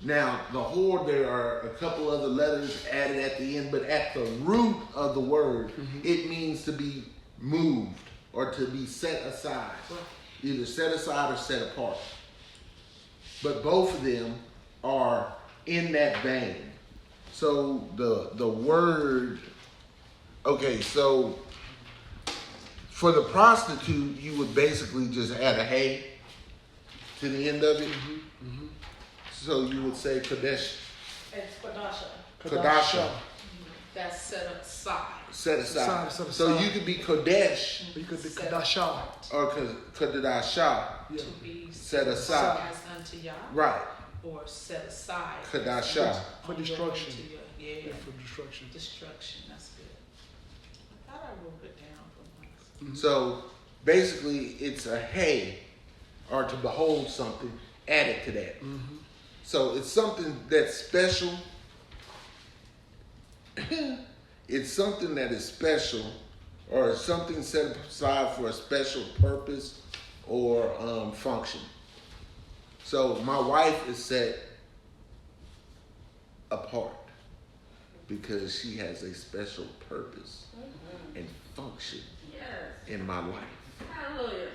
Now the whore, there are a couple other letters added at the end, but at the root of the word, it means to be moved or to be set aside, either set aside or set apart. But both of them are in that vein. So the word, okay, so for the prostitute, you would basically just add a hey to the end of it. So you would say Kodesh. It's Kodasha. Kodasha. That's set aside. Set aside. Set So aside. you could be Kodesh You could be Set Kadasha. apart. or Kodasha. Yeah. To be Set aside. as unto Yah. Right. Or set aside. Kodasha. For On your destruction. way to your- Yeah. Yeah, for destruction. Destruction. That's good. I thought I wrote it down for once. So basically, it's a hey or to behold something added to that. So it's something that's special. It's something that is special, or something set aside for a special purpose or function. So my wife is set apart because she has a special purpose and function Yes. in my life. Hallelujah.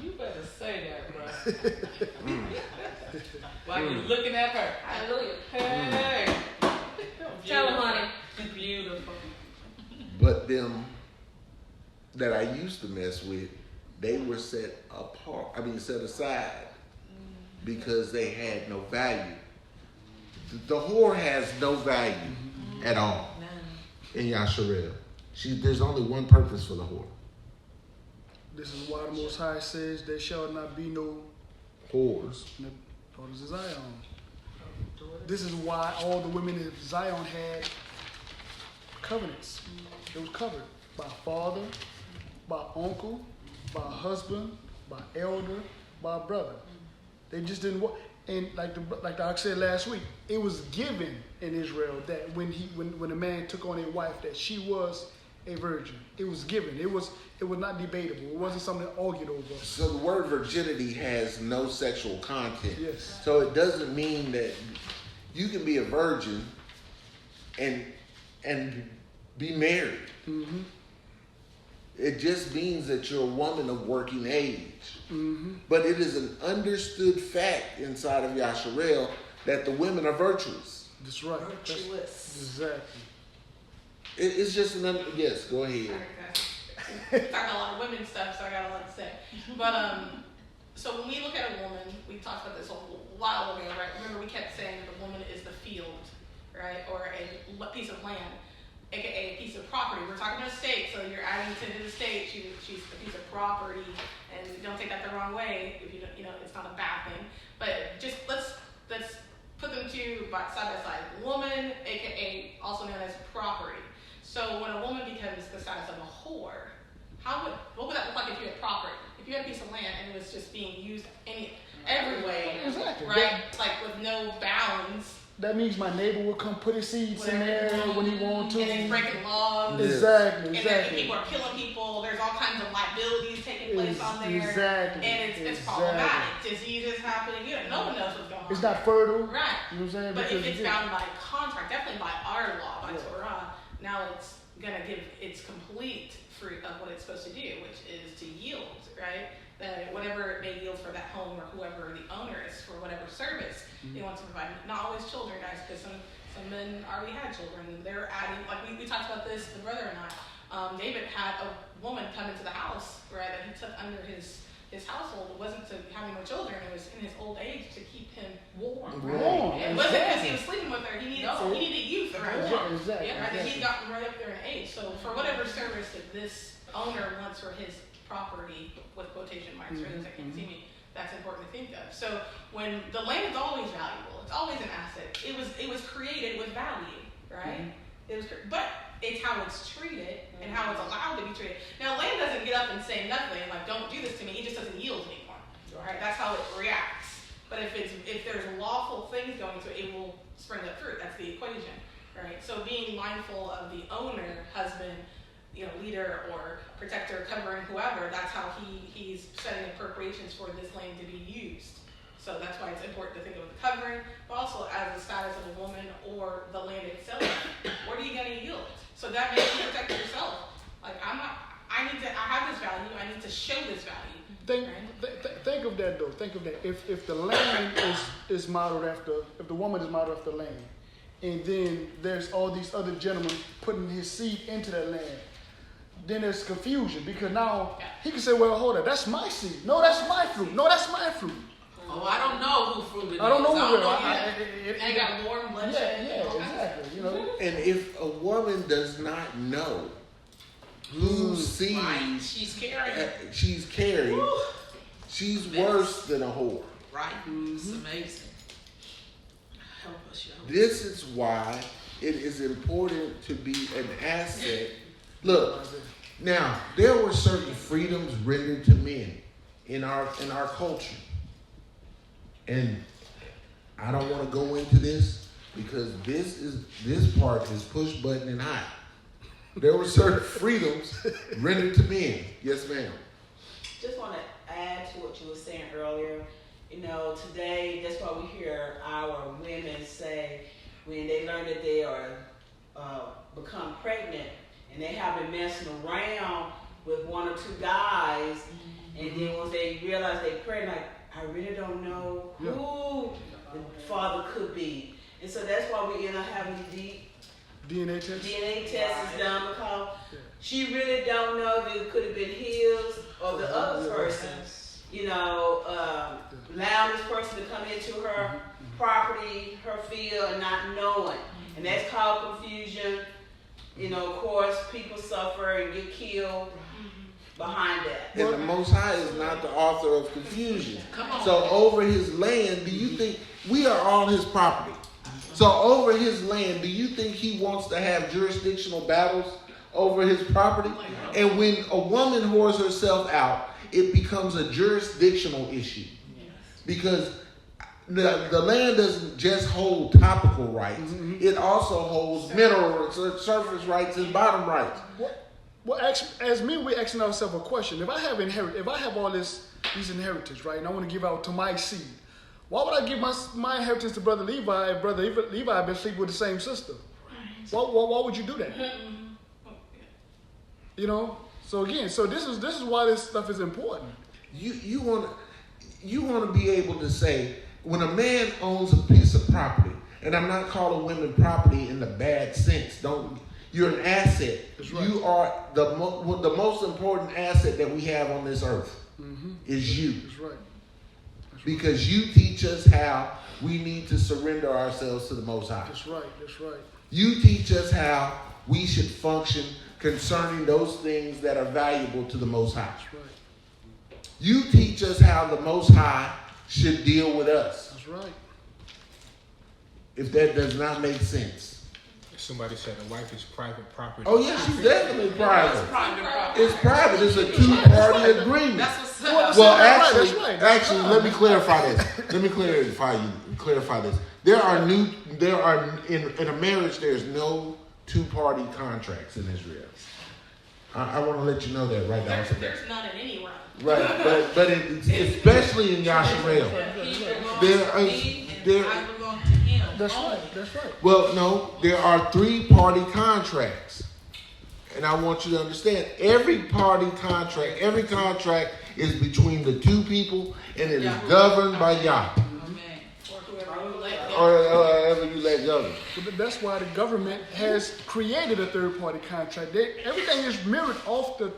You better say that, bro. While you're looking at her. Hallelujah. Hey. Tell 'em, honey. Beautiful. But them that I used to mess with, they were set apart. I mean, set aside because they had no value. The whore has no value at all in Yasharel. There's only one purpose for the whore. This is why the Most High says there shall not be no Whores. daughters of Zion. This is why all the women of Zion had covenants. It was covered by father, by uncle, by husband, by elder, by brother. They just didn't want. And like I said last week, it was given in Israel that when a man took on a wife that she was a virgin. It was given. It was not debatable. It wasn't something argued over. So the word virginity has no sexual content. Yes. So it doesn't mean that you can be a virgin and be married. Mm-hmm. It just means that you're a woman of working age. Mm-hmm. But it is an understood fact inside of Yasharel that the women are virtuous. That's right. Virtuous. Exactly. It's just yes, go ahead. Talking a lot of women stuff, so I got a lot to say. But so when we look at a woman, we talked about this a while ago, right? Remember we kept saying that the woman is the field, right, or a piece of land, aka a piece of property. We're talking about estate, so you're adding to the estate. She's a piece of property, and don't take that the wrong way. If you don't, it's not a bad thing. But just let's put them two side by side. Woman, aka also known as property. So when a woman becomes the status of a whore, what would that look like if you had property? If you had a piece of land and it was just being used every way, Exactly. right? Like with no bounds. That means my neighbor will come put his seeds in there when he wants to. And it's breaking laws. Exactly, And then exactly. people are killing people. There's all kinds of liabilities taking place on there. Exactly. And it's problematic. Diseases happening. No one knows what's going on. It's not fertile. Right. You know what I'm saying? But if Because it's bound by contract, definitely by our law, by Torah, now it's going to give its complete fruit of what it's supposed to do, which is to yield, right? That whatever it may yield for that home or whoever the owner is for whatever service they want to provide. Not always children, guys, because some men already had children. They're adding, like we talked about this, the brother and I. David had a woman come into the house, right, that he took under his his household. It wasn't to having no children. It was in his old age to keep him warm. Warm. It wasn't because he was sleeping with her. He needed youth around him. Exactly. Yeah, right. He had gotten right up there in age. So for whatever service that this owner wants for his property, with quotation marks for those that can't see me, that's important to think of. So when the land is always valuable, it's always an asset. It was created with value, right? It was, but it's how it's treated and how it's allowed to be treated. Now, land doesn't get up and say nothing like, "Don't do this to me." It just doesn't yield anymore, right? That's how it reacts. But if there's lawful things going to it, it will spring up fruit. That's the equation, right? So being mindful of the owner, husband, leader or protector, covering whoever, that's how he's setting appropriations for this land to be used. So that's why it's important to think of the covering, but also as the status of a woman or the land itself. What are you going to yield? So that makes you protect yourself. Like I have this value. I need to show this value. Think of that though. Think of that. If the land is modeled after, if the woman is modeled after land, and then there's all these other gentlemen putting his seed into that land, then there's confusion because now he can say, "Well, hold on, that's my seed. No, that's my fruit. No, that's my fruit." Oh, I don't know who fruit it is. I don't know who They got warm bloodshed. Yeah, exactly. And if a woman does not know whose seed Right. She's carrying. she's carried, she's worse than a whore. Right. It's amazing. Help us, y'all. This is why it is important to be an asset. Look, now there were certain freedoms rendered to men in our culture, and I don't want to go into this because this part is push button and hot. There were certain freedoms rendered to men. Yes, ma'am. Just want to add to what you were saying earlier. Today, that's why we hear our women say when they learn that they are become pregnant and they have been messing around with one or two guys, and then once they realize they're pregnant, like, I really don't know who the father could be. And so that's why we end up having deep DNA test. DNA test is done because she really don't know if it could have been his or the other person. Allowing this person to come into her property, her field, and not knowing. And that's called confusion. Of course, people suffer and get killed behind that. And the Most High is not the author of confusion. Come on. So over his land, do you think we are on his property? So over his land, do you think he wants to have jurisdictional battles over his property? And when a woman whores herself out, it becomes a jurisdictional issue. Because the land doesn't just hold topical rights. It also holds mineral, surface rights, and bottom rights. Well, actually, as men, we're asking ourselves a question. If I have all these inheritance, right, and I want to give out to my seed, why would I give my inheritance to Brother Levi if Brother Levi had been sleeping with the same sister? Why would you do that? So again, this is why this stuff is important. You want to be able to say, when a man owns a piece of property, and I'm not calling women property in the bad sense. You're an asset. Right. You are the most important asset that we have on this earth is you. That's right. Because you teach us how we need to surrender ourselves to the Most High. That's right. You teach us how we should function concerning those things that are valuable to the Most High. That's right. You teach us how the Most High should deal with us. That's right. If that does not make sense. Somebody said a wife is private property. Oh yeah, she's definitely private. It's private property. It's private. It's a two-party agreement. That's what's up. Well, That's right. actually, let me clarify this. Clarify this. There are in a marriage. There's no two-party contracts in Israel. I want to let you know that right now. There's none in any realm. Right, but especially in Yasharel, I belong to him. That's right. Well, no, there are three-party contracts. And I want you to understand, every contract is between the two people, and it is governed by Yah. Or whoever you let govern. But that's why the government has created a third-party contract. Everything is mirrored off the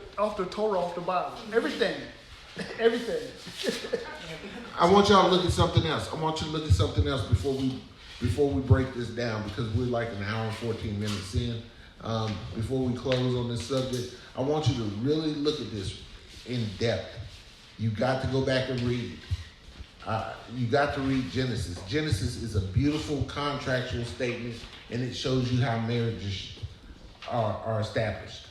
Torah, off the Bible. Everything. Everything. I want y'all to look at something else. I want you to look at something else before we break this down, because we're like an hour and 14 minutes in. Before we close on this subject, I want you to really look at this in depth. You got to go back and read it. You got to read Genesis. Genesis is a beautiful contractual statement, and it shows you how marriages are established.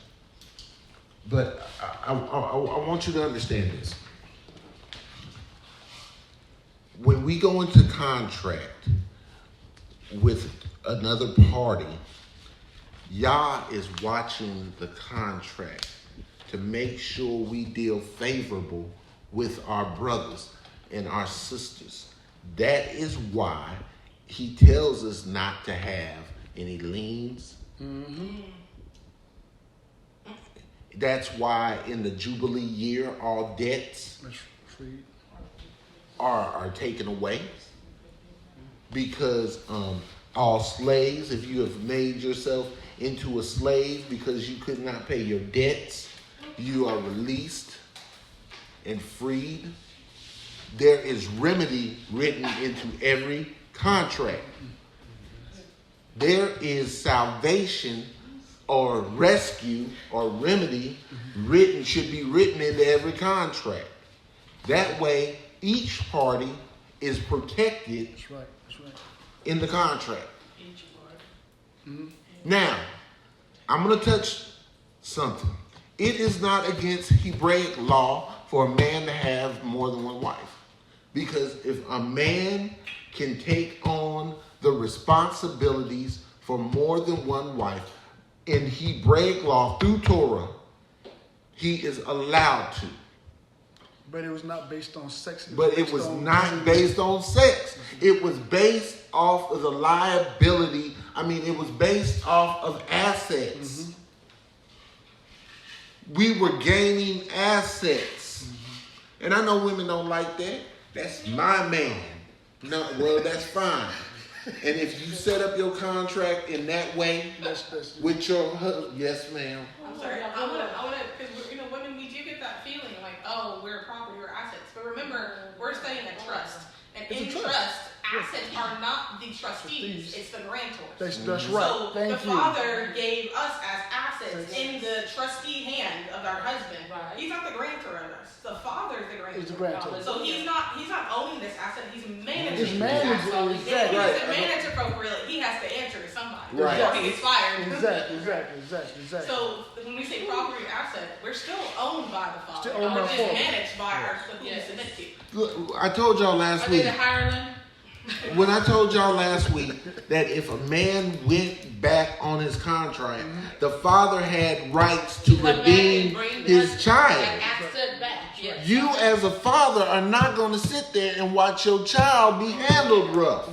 But I want you to understand this. When we go into contract with another party, Yah is watching the contract to make sure we deal favorable with our brothers and our sisters. That is why he tells us not to have any liens. Mm-hmm. That's why in the Jubilee year, all debts are taken away, because all slaves, if you have made yourself into a slave because you could not pay your debts, you are released and freed. There is remedy written into every contract. There is salvation or rescue or remedy should be written into every contract. That way, each party is protected. That's right. In the contract. Mm-hmm. Now, I'm going to touch something. It is not against Hebraic law for a man to have more than one wife. Because if a man can take on the responsibilities for more than one wife, in Hebraic law, through Torah, he is allowed to. But it was not based on sex. But it was not based on sex. It was based off of the liability. I mean, it was based off of assets. Mm-hmm. We were gaining assets. Mm-hmm. And I know women don't like that. That's my man. No, well, that's fine. And if you set up your contract in that way with your husband, yes, ma'am. I'm sorry. I wanna, because women, we do get that feeling like, oh, we're property, we're assets. But remember, we're studying a trust, and in trust, assets are not the trustees; it's the grantors. That's right. So the father gave us as assets in the trustee hand of our husband. Right. He's not the grantor of us. The father is the grantor. He's the grantor. So he's not owning this asset. He's managing. He's managing. Exactly. If he doesn't manage appropriately, he has to answer to somebody. Right. Or he gets fired. Exactly. So when we say property or asset, we're still owned by the father. Still owned by the father. Managed by our who we submit to. Look, I told y'all last week. When I told y'all last week that if a man went back on his contract, the father had rights to redeem his child. Yes. You as a father are not going to sit there and watch your child be handled rough.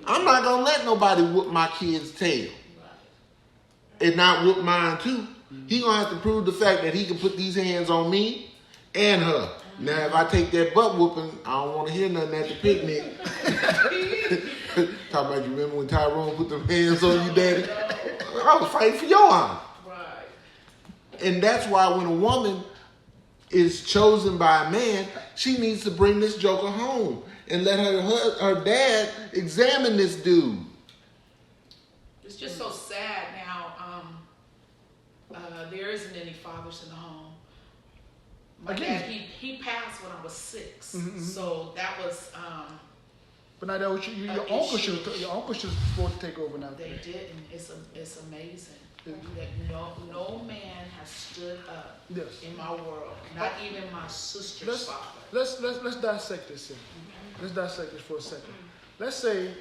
I'm not going to let nobody whoop my kid's tail. And not whoop mine too. He going to have to prove the fact that he can put these hands on me and her. Now, if I take that butt whooping, I don't want to hear nothing at the picnic. Talk about, you remember when Tyrone put them hands on you, Daddy? I was fighting for your honor. Right. And that's why when a woman is chosen by a man, she needs to bring this joker home and let her dad examine this dude. It's just so sad now. There isn't any fathers in the home. My dad, he passed when I was 6, so that was. But now that was your uncle should supposed to take over now. They didn't. It's amazing that no man has stood up in my world. Not even my sister's father. Let's dissect this here. Let's dissect this for a second. Let's say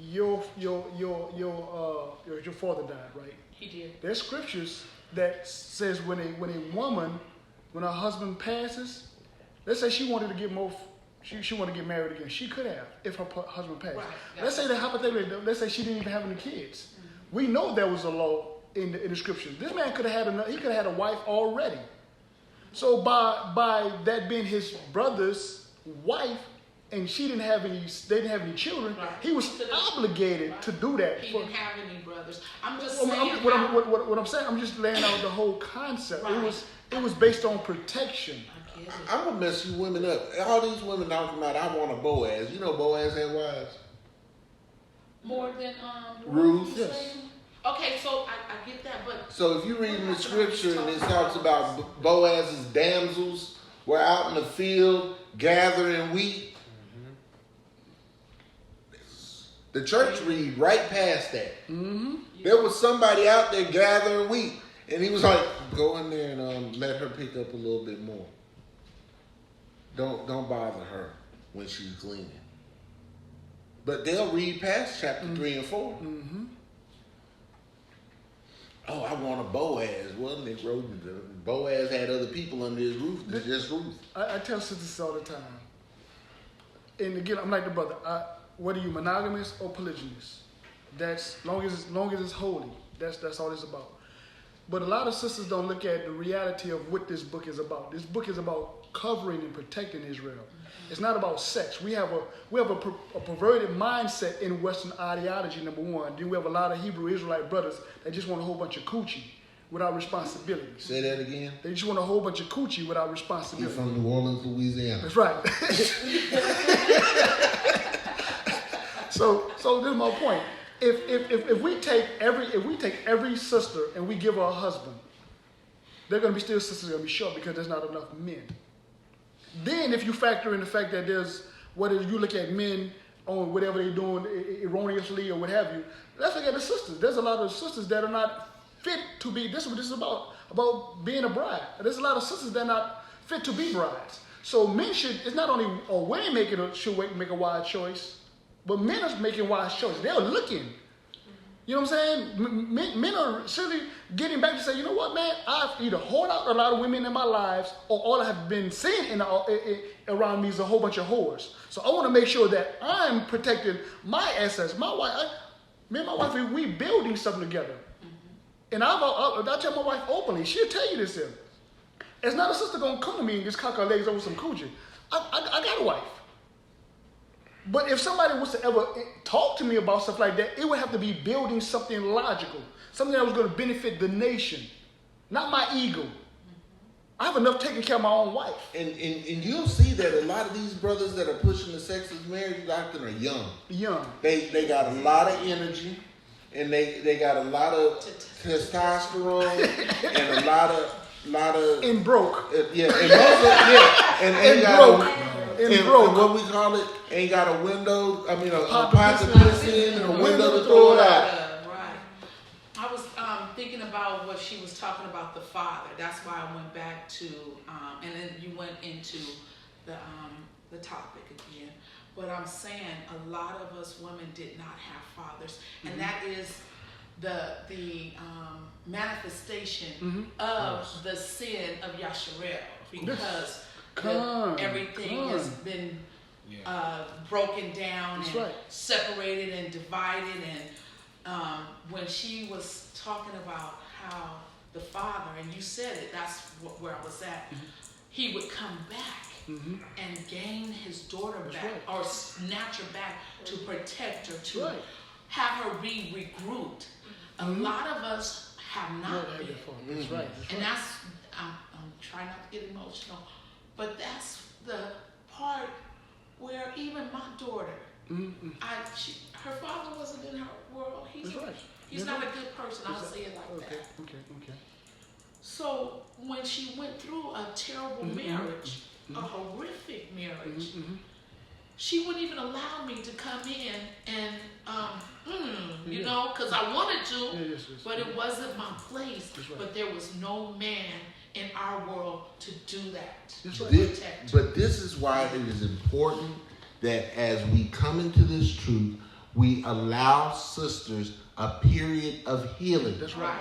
your father died, right? He did. There's scriptures that says when a woman, when her husband passes, let's say she wanted to get she wanted to get married again. She could have if her husband passed. Right. Let's say that hypothetically, let's say she didn't even have any kids. Mm-hmm. We know there was a law in the scriptures. This man could have had a wife already. So by that being his brother's wife, and they didn't have any children, right. He was obligated to do that. He didn't have any brothers. I'm just saying. What I'm saying, I'm just laying out the whole concept. Right. It was based on protection. I get it. I'm gonna mess you women up. All these women talking about I want a Boaz. You know Boaz had wives. More than Ruth, you yes. say? Okay, so I get that, but So if you read in the scripture and it talks about Boaz's damsels were out in the field gathering wheat, the church read right past that. Mm-hmm. There was somebody out there gathering wheat, and he was like, "Go in there and let her pick up a little bit more. Don't bother her when she's gleaning." But they'll read past chapter 3 and 4. Mm-hmm. Oh, I want a Boaz. Well, Nick wrote Boaz had other people under his roof than just Ruth. I tell sisters this all the time. And again, I'm like the brother. Whether you monogamous or polygynous, that's long as it's holy. That's all it's about. But a lot of sisters don't look at the reality of what this book is about. This book is about covering and protecting Israel. It's not about sex. We have a perverted mindset in Western ideology, number one. Then we have a lot of Hebrew Israelite brothers that just want a whole bunch of coochie without responsibilities. Say that again. They just want a whole bunch of coochie without You're responsibility. from New Orleans, Louisiana. That's right. So this is my point. If we take every sister and we give her a husband, they're going to be still sisters going to be short because there's not enough men. Then if you factor in the fact that whether you look at men on whatever they're doing erroneously or what have you, let's look at the sisters. There's a lot of sisters that are not fit to be. This is what this is about being a bride. There's a lot of sisters that are not fit to be brides. So men it's not only a woman should make a wise choice, but men are making wise choices. They're looking. You know what I'm saying? Men are certainly getting back to say, you know what, man? I've either whored out a lot of women in my lives, or all I have been seeing around me is a whole bunch of whores. So I want to make sure that I'm protecting my assets. My wife, me and my wife, we building something together. And I tell my wife openly, she'll tell you this here. It's not a sister going to come to me and just cock her legs over some coochie. I got a wife. But if somebody was to ever talk to me about stuff like that, it would have to be building something logical, something that was going to benefit the nation, not my ego. I have enough taking care of my own wife. And you'll see that a lot of these brothers that are pushing the sexist marriage doctrine are young. Young. They got a lot of energy, and they got a lot of testosterone and a lot of And broke. yeah, and most of and broke. And what we call it, ain't got a window. I mean, a pot to piss in and a window to throw it out. Right. I was thinking about what she was talking about, the father. That's why I went back to, and then you went into the topic again. But I'm saying a lot of us women did not have fathers, and that is the manifestation of the sin of Yasharel, because everything has been broken down and separated and divided. And when she was talking about how the father, and you said it, that's where I was at, he would come back and gain his daughter back, or snatch her back to protect her, to have her be regrouped. A lot of us have not been. That's right. And that's, I'm trying not to get emotional, but that's the part where even my daughter, her father wasn't in her world. He's not a good person. I'll say it like that. Okay. So when she went through a terrible marriage, a horrific marriage, she wouldn't even allow me to come in and, you know, because I wanted to, but it wasn't my place. But there was no man in our world to do that, to protect. But this is why it is important that as we come into this truth, we allow sisters a period of healing. That's right.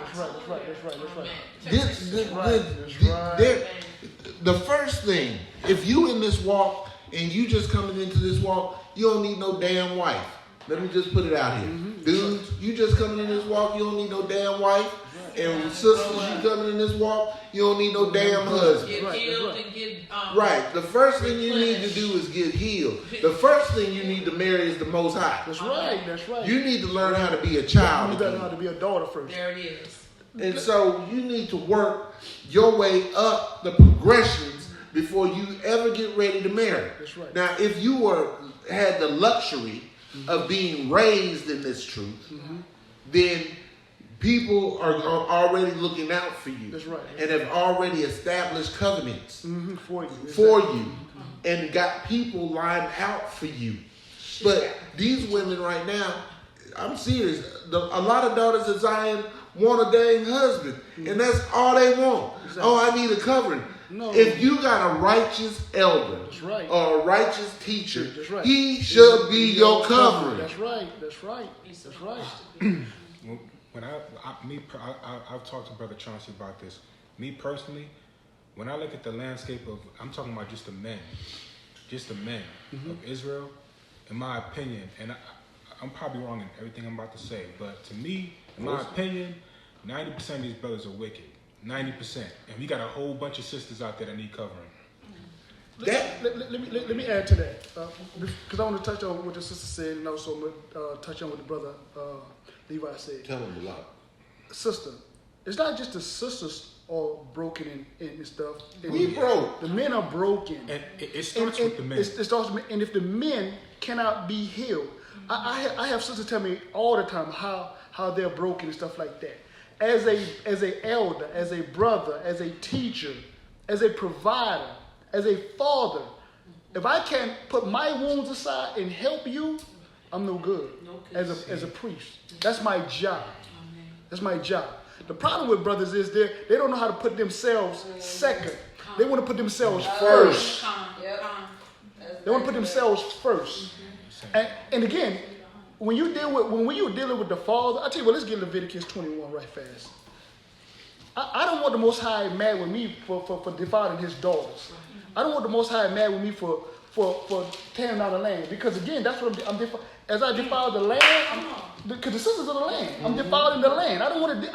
The first thing, if you in this walk and you just coming into this walk, you don't need no damn wife. Let me just put it out here. Dudes, you just coming in this walk, you don't need no damn wife. And sisters, you coming in this walk, you don't need no damn husband. Get healed and get right. The first thing you need to do is get healed. The first thing you need to marry is the Most High. That's right. You need to learn how to be a child. You got to learn how to be a daughter first. There it is. And so you need to work your way up the progressions before you ever get ready to marry. That's right. Now, if you had the luxury of being raised in this truth, then people are already looking out for you. That's right. And have already established covenants for you. for you, and got people lined out for you. But these women right now, I'm serious. A lot of daughters of Zion want a dang husband, and that's all they want. Exactly. Oh, I need a covering. No. If you got a righteous elder or a righteous teacher, he should be your covering. That's right. That's right. That's right. When I've talked to Brother Chauncey about this. Me personally, when I look at the landscape of, I'm talking about just the men of Israel, in my opinion, and I'm probably wrong in everything I'm about to say, but to me, in my opinion, 90% of these brothers are wicked. 90%, and we got a whole bunch of sisters out there that need covering. Let me add to that, because I want to touch on what the sister said, and also touch on what the brother Levi said. Tell him a lot. Sister, it's not just the sisters are broken and stuff. We broke. The men are broken. And it starts with the men. It starts with, and if the men cannot be healed, I have sisters tell me all the time how they're broken and stuff like that. As a elder, as a brother, as a teacher, as a provider, as a father, if I can't put my wounds aside and help you, I'm no good. As a priest, that's my job. That's my job. The problem with brothers is they don't know how to put themselves second. They want to put themselves first. They want to put themselves first. And again, when you're dealing with the Father, I tell you what, let's get Leviticus 21 right fast. I don't want the Most High mad with me for defiling His daughters. I don't want the Most High mad with me for tearing down the land, because again, that's what I'm as I defile the land, because the sisters of the land, I'm defiling the land. I don't want to.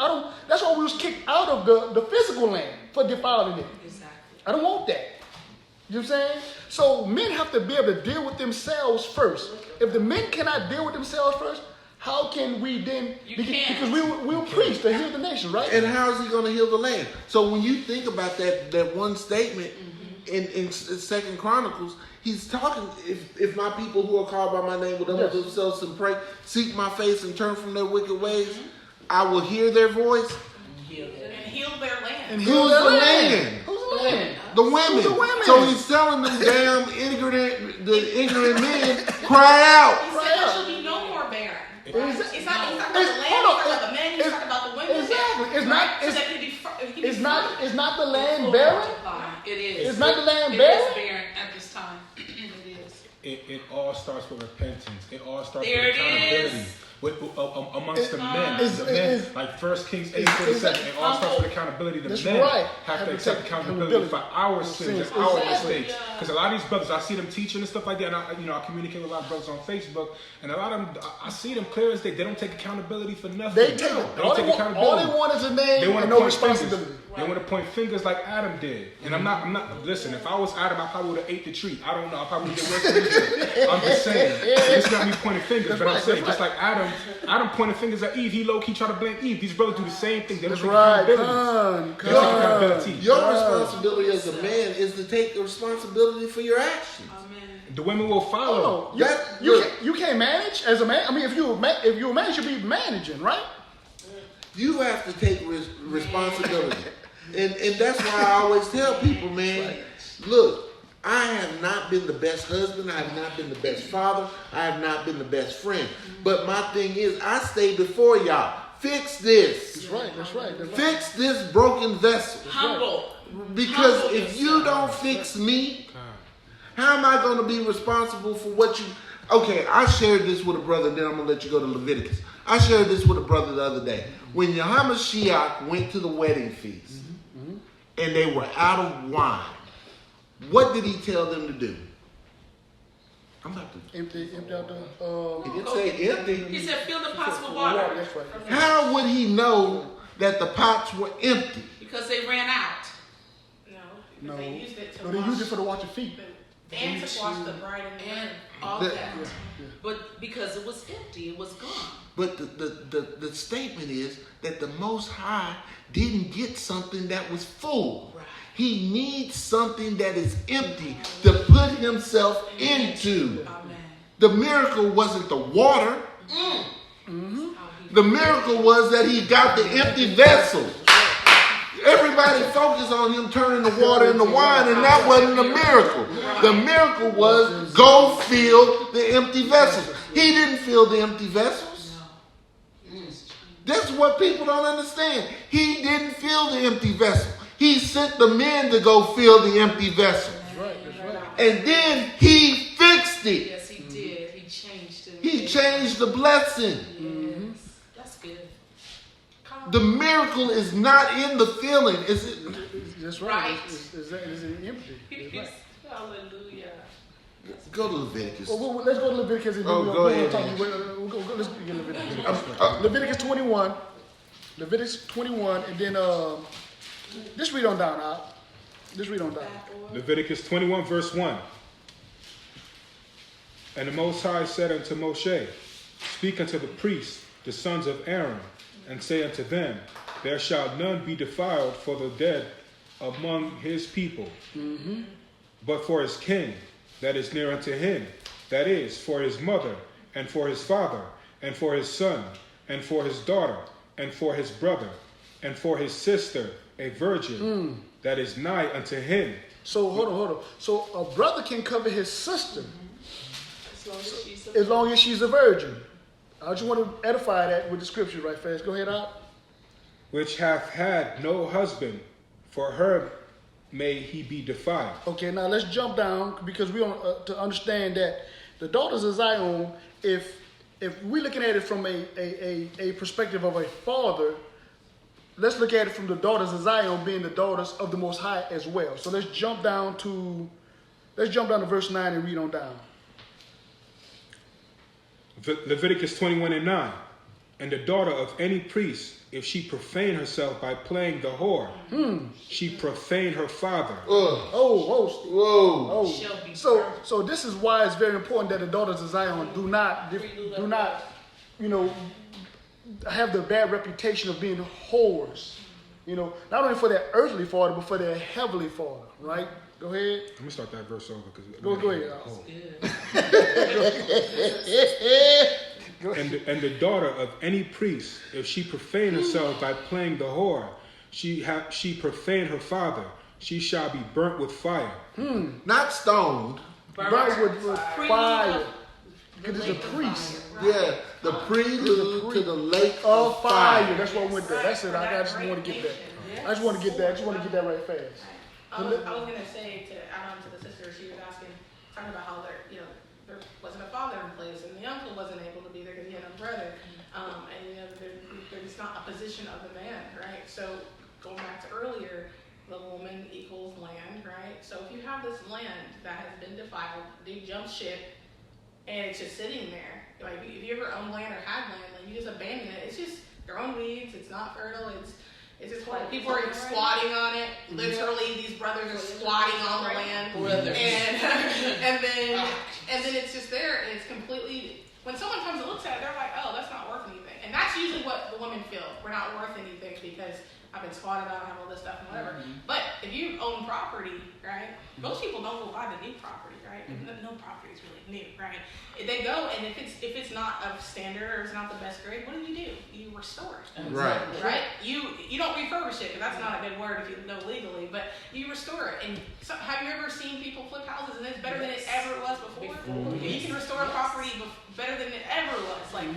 That's why we was kicked out of the physical land, for defiling it. Exactly. I don't want that. You know what I'm saying? So men have to be able to deal with themselves first. If the men cannot deal with themselves first, how can we then? Because we'll preach to heal the nation, right? And how is He going to heal the land? So when you think about that one statement in 2 Chronicles, He's talking. If my people who are called by my name will humble themselves and pray, seek my face and turn from their wicked ways, I will hear their voice and heal their land. And who's the land? Who's the land? The women. So He's telling them damn ignorant men, cry out. He said there shall be no more barren. It's not about the land. He's talking about the men. He's talking about the women. Exactly. It's not the land barren. It is. It's not the land barren. barren. It is barren at this time. It is. It all starts with repentance. It all starts with accountability. Amongst the men, like 1 Kings 8:37, it all starts with accountability. The men have to accept accountability for our sins and our mistakes. Because a lot of these brothers, I see them teaching and stuff like that, and I communicate with a lot of brothers on Facebook, and a lot of them, I see them clear as day. They don't take accountability for nothing. They don't take accountability. All they want is a name and no responsibility. They want to point fingers like Adam did. And I'm not, listen, if I was Adam, I probably would have ate the tree. I don't know. I probably would have worse than you. I'm just saying. It's not me pointing fingers, but I'm saying, just like Adam pointed fingers at Eve. He low-key tried to blame Eve. These brothers do the same thing. They don't take accountability. Your responsibility as a man is to take the responsibility for your actions. Amen. The women will follow. You can't manage as a man. I mean, if you're a man, you should be managing, right? You have to take responsibility. And that's why I always tell people, man, look, I have not been the best husband. I have not been the best father. I have not been the best friend. But my thing is, I stay before y'all. Fix this. That's right. Fix this broken vessel. Humble. Because if you don't fix me, how am I going to be responsible for what you... Okay, I shared this with a brother, then I'm going to let you go to Leviticus. I shared this with a brother the other day. When Yamashiach went to the wedding feast, and they were out of wine, what did he tell them to do? I'm about to empty out he didn't say empty. He said fill the pots with water. That's right. How would he know that the pots were empty? Because they ran out. No. They used it to they used it for the wash of feet. And to wash the bride and all that. But because it was empty, it was gone. But the statement is that the Most High didn't get something that was full. Right. He needs something that is empty to put himself into. Amen. The miracle wasn't the water. The miracle was that he got the empty vessel. Everybody focused on him turning the water into wine, and that wasn't the miracle. The miracle was go fill the empty vessels. He didn't fill the empty vessels. That's what people don't understand. He didn't fill the empty vessel. He sent the men to go fill the empty vessel. And then he fixed it. Yes, he did. He changed it. He changed the blessing. Yes. That's good. The miracle is not in the filling. That's right. It's empty. That's right. Hallelujah. Go to Leviticus. Well, let's go to Leviticus. And go ahead. Let's get Leviticus. Leviticus 21. Leviticus 21, and then just read on down, Al. Just read on down. Leviticus 21, verse 1. And the Most High said unto Moshe, speak unto the priests, the sons of Aaron, and say unto them, there shall none be defiled for the dead among his people, but for his kin that is near unto him, that is, for his mother, and for his father, and for his son, and for his daughter, and for his brother, and for his sister, a virgin, that is nigh unto him. So hold on. So a brother can cover his sister as long as she's a virgin. I just want to edify that with the scripture right fast. Go ahead, Al. Which hath had no husband, for her may he be defiled. Okay, now let's jump down because we want to understand that the daughters of Zion, if we're looking at it from a perspective of a father, let's look at it from the daughters of Zion being the daughters of the Most High as well. So let's jump down to verse 9 and read on down. Leviticus 21 and 9. And the daughter of any priest, if she profane herself by playing the whore, she profane her father. So this is why it's very important that the daughters of Zion do not, have the bad reputation of being whores. Not only for their earthly father, but for their heavenly father. Right? Go ahead. I'm gonna start that verse over because go ahead. And the daughter of any priest, if she profane herself by playing the whore, she profane her father, she shall be burnt with fire. Not stoned. Burnt with fire. Because it's a priest. Yeah, the prelude to the lake of fire. That's what I went there. That's it. I just want to get that. I just want to get that right fast. I was gonna say to add on to the sister, she was talking about how there wasn't a father in place, and the uncle wasn't able to be there because he had a brother, and there's not a position of the man, right? So going back to earlier, the woman equals land, right? So if you have this land that has been defiled, they jump ship, and it's just sitting there. Like if you ever owned land or had land, like you just abandon it. It's just growing weeds. It's not fertile. It's just horrible. People are squatting on it. Literally, these brothers are squatting on the land. And then it's just there, and it's completely. When someone comes and looks at it, they're like, "Oh, that's not worth anything." And that's usually what the women feel. We're not worth anything because I've been squatted on, I have all this stuff and whatever. But if you own property, right? Most people don't go buy the new property, right? No property is really new, right? They go, and if it's not of standard or it's not the best grade, what do? You restore it, right? You don't refurbish it because that's not a good word if you know legally, but you restore it. And so, have you ever seen people flip houses and it's better than it ever was before? You can restore a property better than it ever was, like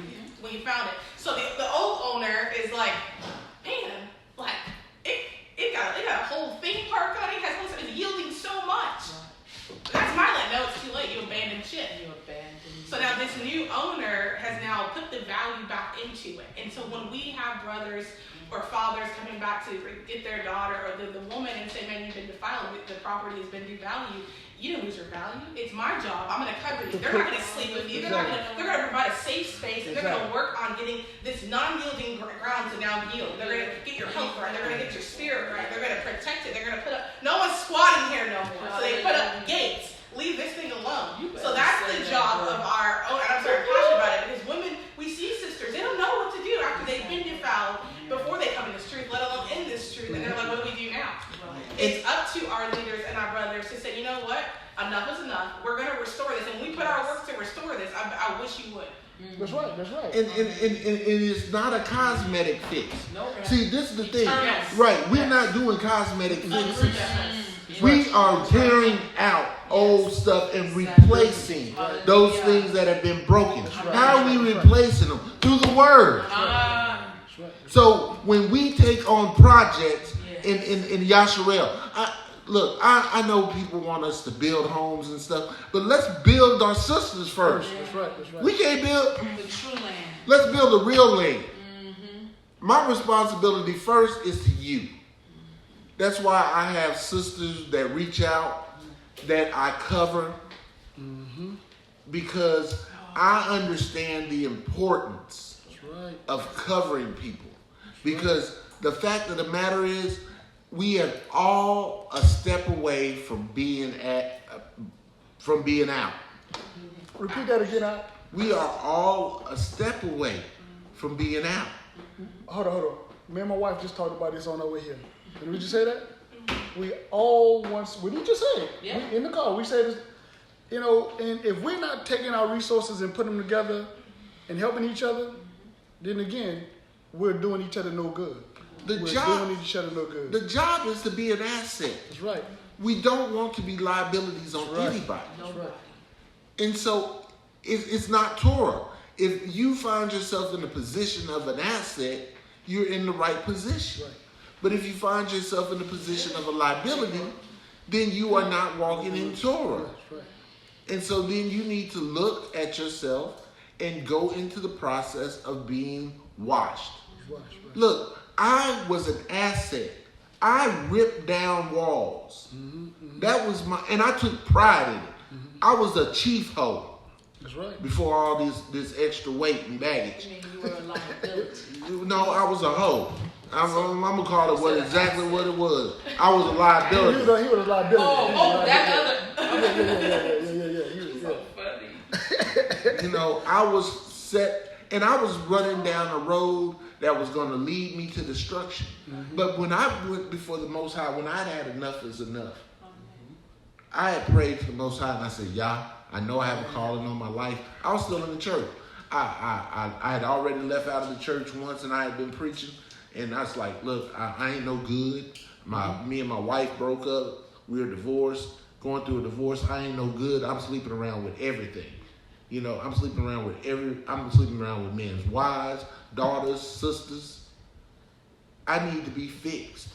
when you found it. So the old owner is like, man, like it got a whole theme park on it. It's yielding so much. That's my land. No, it's too late. You abandoned shit. So now this new owner has now put the value back into it. And so when we have brothers or fathers coming back to get their daughter or the woman and say, man, you've been defiled, the property has been devalued, you didn't lose your value. It's my job. I'm going to cover you. They're not going to sleep with you. They're going to provide a safe space, and they're going to work on getting this non-yielding ground to now yield. They're going to get your health right. They're going to get your spirit right. They're going to protect it. They're going to put up, no one's squatting here no more. So they put up gates. Leave this my brothers to say, you know what, enough is enough. We're going to restore this, and we put our work to restore this. I wish you would. That's right. That's right. And it's not a cosmetic fix. No, See, this is the thing. Yes. Right, we're not doing cosmetic fixes. We are tearing out old stuff and replacing those things that have been broken. How are we replacing them? Through the Word. So when we take on projects in Yasharel, I know people want us to build homes and stuff, but let's build our sisters first. That's right. That's right. We can't build the true land. Let's build a real land. My responsibility first is to you. That's why I have sisters that reach out, that I cover, because I understand the importance of covering people. Because the fact of the matter is, we are all a step away from being out. Repeat that again. We are all a step away from being out. Hold on. Me and my wife just talked about this on our way here. Did we just say that? We all once. What did you just say? Yeah. In the car, we said this. And if we're not taking our resources and putting them together and helping each other, then again, we're doing each other no good. The job is to be an asset. That's right. We don't want to be liabilities on anybody. That's right. And so it's not Torah. If you find yourself in the position of an asset, you're in the right position. Right. But if you find yourself in the position of a liability, then you are not walking in Torah. That's right. And so then you need to look at yourself and go into the process of being washed. Right. Look, I was an asset. I ripped down walls. That was and I took pride in it. I was a chief hoe. That's right. Before all this extra weight and baggage. I mean, you were a liability. No, I was a hoe. I'm gonna call it exactly what it was. I was a liability. He was a liability. That other. Yeah. So funny. I was set, and I was running down a road that was going to lead me to destruction. But when I went before the Most High, when I'd had enough is enough, I had prayed to the Most High, and I said, Yah, I know I have a calling on my life. I was still in the church. I had already left out of the church once, and I had been preaching. And I was like, look, I ain't no good. Me and my wife broke up. We were divorced, going through a divorce. I ain't no good. I'm sleeping around with everything. I'm sleeping around with men's wives, daughters, sisters. I need to be fixed.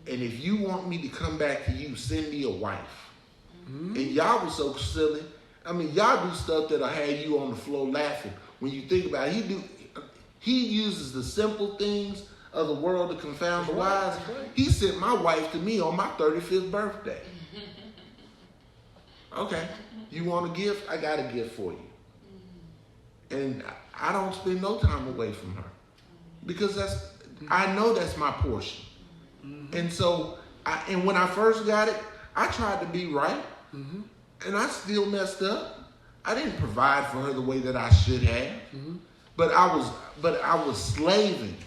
And if you want me to come back to you, send me a wife. And y'all was so silly. I mean, y'all do stuff that'll have you on the floor laughing. When you think about it, he uses the simple things of the world to confound the wise. He sent my wife to me on my 35th birthday. Okay, you want a gift? I got a gift for you. And I don't spend no time away from her. Because I know that's my portion. And so, when I first got it, I tried to be right. And I still messed up. I didn't provide for her the way that I should have. But I was slaving,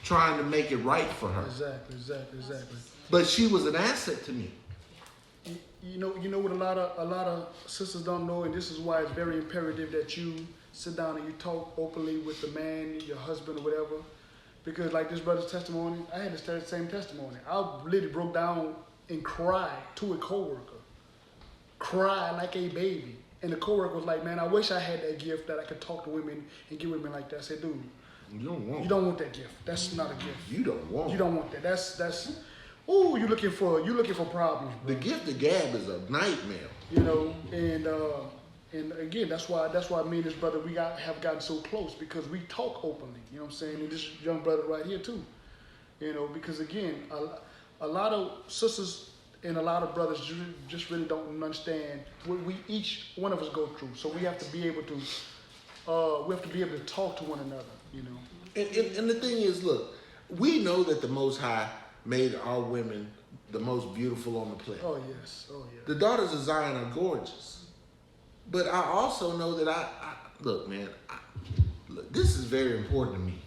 trying to make it right for her. Exactly. But she was an asset to me. You know what a lot of sisters don't know, and this is why it's very imperative that you sit down and you talk openly with the man, your husband or whatever. Because like this brother's testimony, I had the same testimony. I literally broke down and cried to a coworker. Cried like a baby. And the coworker was like, man, I wish I had that gift that I could talk to women and get women like that. I said, dude, you don't want that gift. That's not a gift. You don't want that. That's you're looking for problems, bro. The gift of gab is a nightmare. And again, that's why me and this brother have gotten so close, because we talk openly. You know what I'm saying? And this young brother right here too. Because again, a lot of sisters and a lot of brothers just really don't understand what each one of us go through. So we have to be able to talk to one another. And the thing is, look, we know that the Most High made our women the most beautiful on the planet. Oh yes. The daughters of Zion are gorgeous. But I also know that look, man, this is very important to me,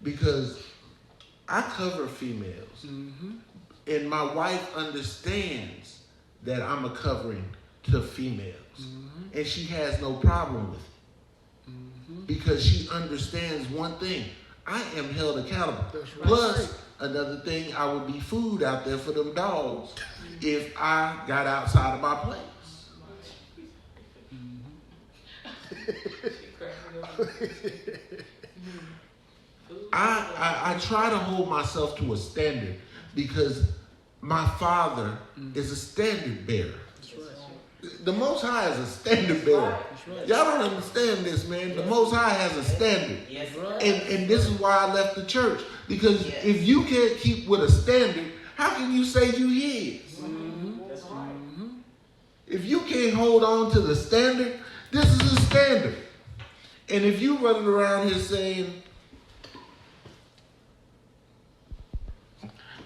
because I cover females. And my wife understands that I'm a covering to females. And she has no problem with it. Because she understands one thing. I am held accountable. That's right. Plus, another thing, I would be food out there for them dogs if I got outside of my place. I try to hold myself to a standard because my father is a standard bearer. The Most High is a standard bearer. Y'all don't understand this, man. The Most High has a standard. And this is why I left the church. Because if you can't keep with a standard, how can you say you his? If you can't hold on to the standard, this is the standard. And if you running around here saying,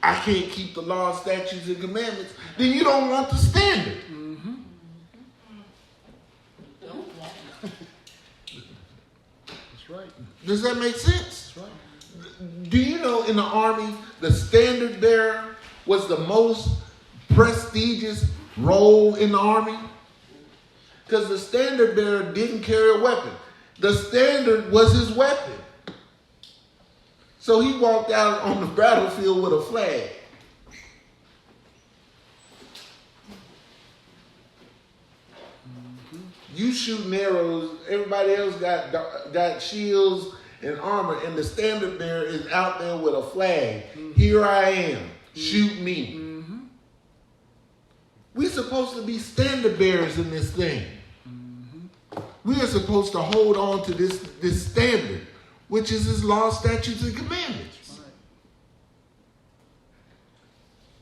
I can't keep the law, statutes, and commandments, then you don't want the standard. That's right. Does that make sense? That's right. Do you know in the Army, the standard bearer was the most prestigious role in the Army? Because the standard bearer didn't carry a weapon. The standard was his weapon. So he walked out on the battlefield with a flag. You shooting arrows, everybody else got shields and armor, and the standard bearer is out there with a flag. Here I am, shoot me. We're supposed to be standard bearers in this thing. We are supposed to hold on to this standard, which is his law, statutes, and commandments.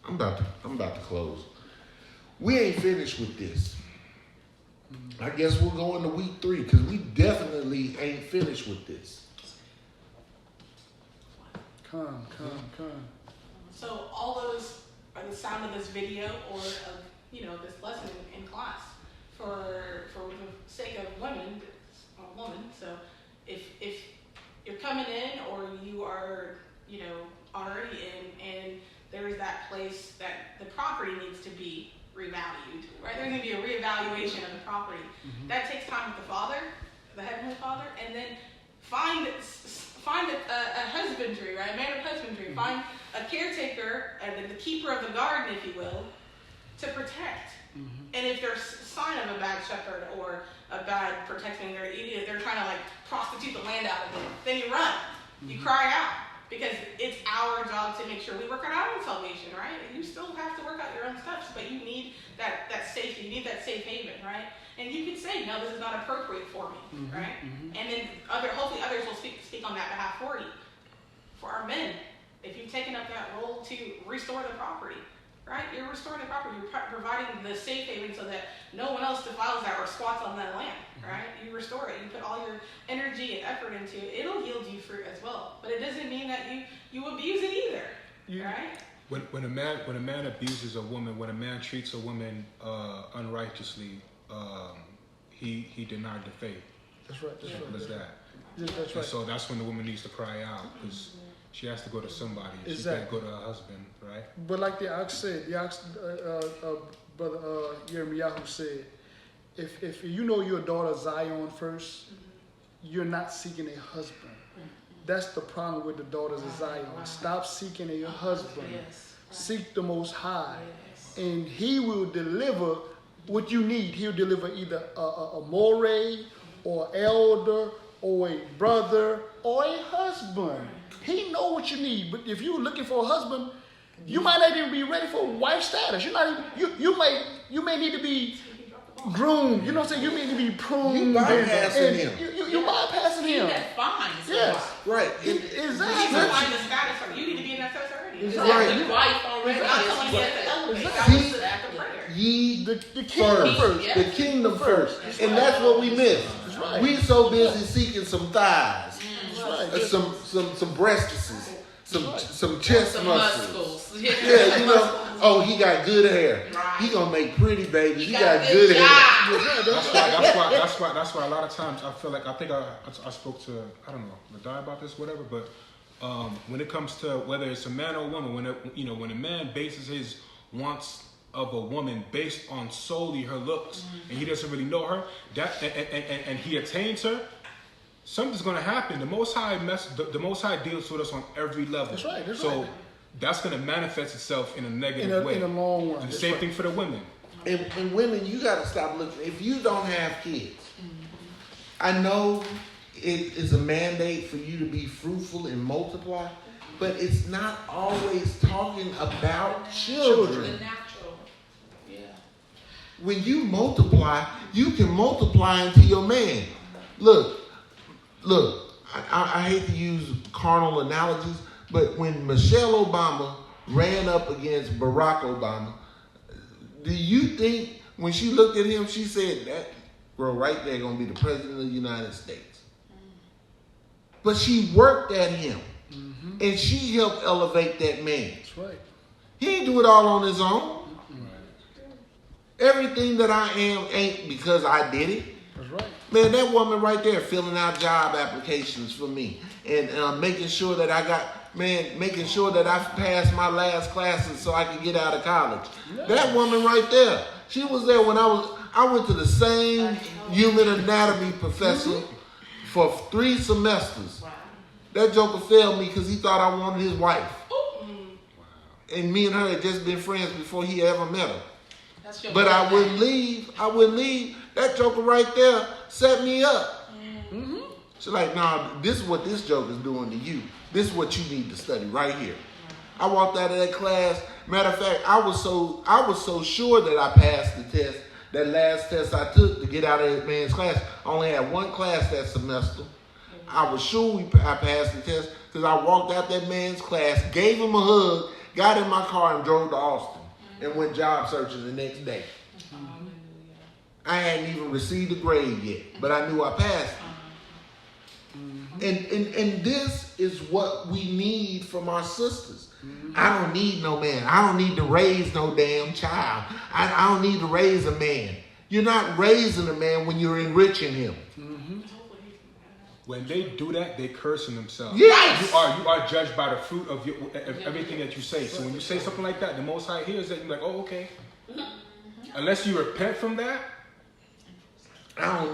I'm about to close. We ain't finished with this. I guess we'll go into week 3 because we definitely ain't finished with this. Come. So all those are the sound of this video or of this lesson in class for the sake of women, a woman. So if you're coming in or you are already in and there's that place that the property needs to be revalued, right? There's going to be a reevaluation of the property. That takes time with the Father, the Heavenly Father, and then find a husbandry, right? A man of husbandry. Find a caretaker, the keeper of the garden, if you will, to protect. And if there's a sign of a bad shepherd or a bad protection, they're trying to prostitute the land out of it, then you run. You cry out. Because it's our job to make sure we work on our own salvation, right? And you still have to work out your own steps, but you need that safety, you need that safe haven, right? And you can say, no, this is not appropriate for me, right? And then hopefully others will speak on that behalf for you. For our men, if you've taken up that role to restore the property, right? You're restoring the property, you're providing the safe haven so that no one else defiles that or squats on that land, right? You restore it, you put all your energy and effort into it, it'll yield you fruit as well. But it doesn't mean that you abuse it either, right? When a man abuses a woman, when a man treats a woman unrighteously, he denied the faith. That's right. Simple as that. That's right. And so that's when the woman needs to cry out because she has to go to somebody. Exactly. She can't go to her husband, right? But like the ox said, Brother Yemi'el said, if you know your daughter Zion first, you're not seeking a husband. That's the problem with the daughters of Zion. Stop seeking a husband. Seek the Most High. And He will deliver what you need. He'll deliver either a moray or elder or a brother or a husband. He know what you need. But if you're looking for a husband, you might not even be ready for wife status. You're not even, you may need to be groomed. You know what I'm saying? You may need to be pruned. You bypassing him. You bypassing him. That fine. Yes. Right. You need to Exactly. find the status, or you need to be in that status already. Exactly. The wife already. Not someone you have to elevate. That See? was the act of prayer. Ye The kingdom first. the kingdom first. And that's what we miss. right. We so busy seeking some thighs, Right. some breastises, some chest Some muscles. muscles. Yeah, oh, he got good hair. Right. He gonna make pretty babies. He got got good good job. hair. That's why a lot of times I feel like I spoke to Ladai about this, whatever. But when it comes to whether it's a man or a woman, when a man bases his wants of a woman based on solely her looks, and he doesn't really know her, and he attains her, something's going to happen. The Most High deals with us on every level. That's right. That's going to manifest itself in a negative way. In the long run. And the same thing for the women. And women, you got to stop looking. If you don't have kids, I know it is a mandate for you to be fruitful and multiply, but it's not always talking about children. The natural. Yeah. When you multiply, you can multiply into your man. Look, I hate to use carnal analogies, but when Michelle Obama ran up against Barack Obama, do you think when she looked at him, she said, that girl right there going to be the president of the United States? But she worked at him, and she helped elevate that man. That's right. He ain't do it all on his own. Everything that I am ain't because I did it. That's right. Man, that woman right there filling out job applications for me and making sure that I passed my last classes so I could get out of college. Yeah. That woman right there, she was there when I went to the same human anatomy professor for 3 semesters. Wow. That joker failed me because he thought I wanted his wife. And me and her had just been friends before he ever met her. But I wouldn't leave. That joker right there set me up. Mm-hmm. She's like, nah, this is what this joker's doing to you. This is what you need to study right here. I walked out of that class. Matter of fact, I was so sure that I passed the test. That last test I took to get out of that man's class, I only had 1 class that semester. I was sure I passed the test because I walked out that man's class, gave him a hug, got in my car, and drove to Austin and went job searching the next day. I hadn't even received a grade yet, but I knew I passed. And this is what we need from our sisters. I don't need no man. I don't need to raise no damn child. I don't need to raise a man. You're not raising a man when you're enriching him. When they do that, they cursing themselves. Yes. You are judged by the fruit of everything that you say. So when you say something like that, the Most High hears that, you're like, oh, okay. Unless you repent from that,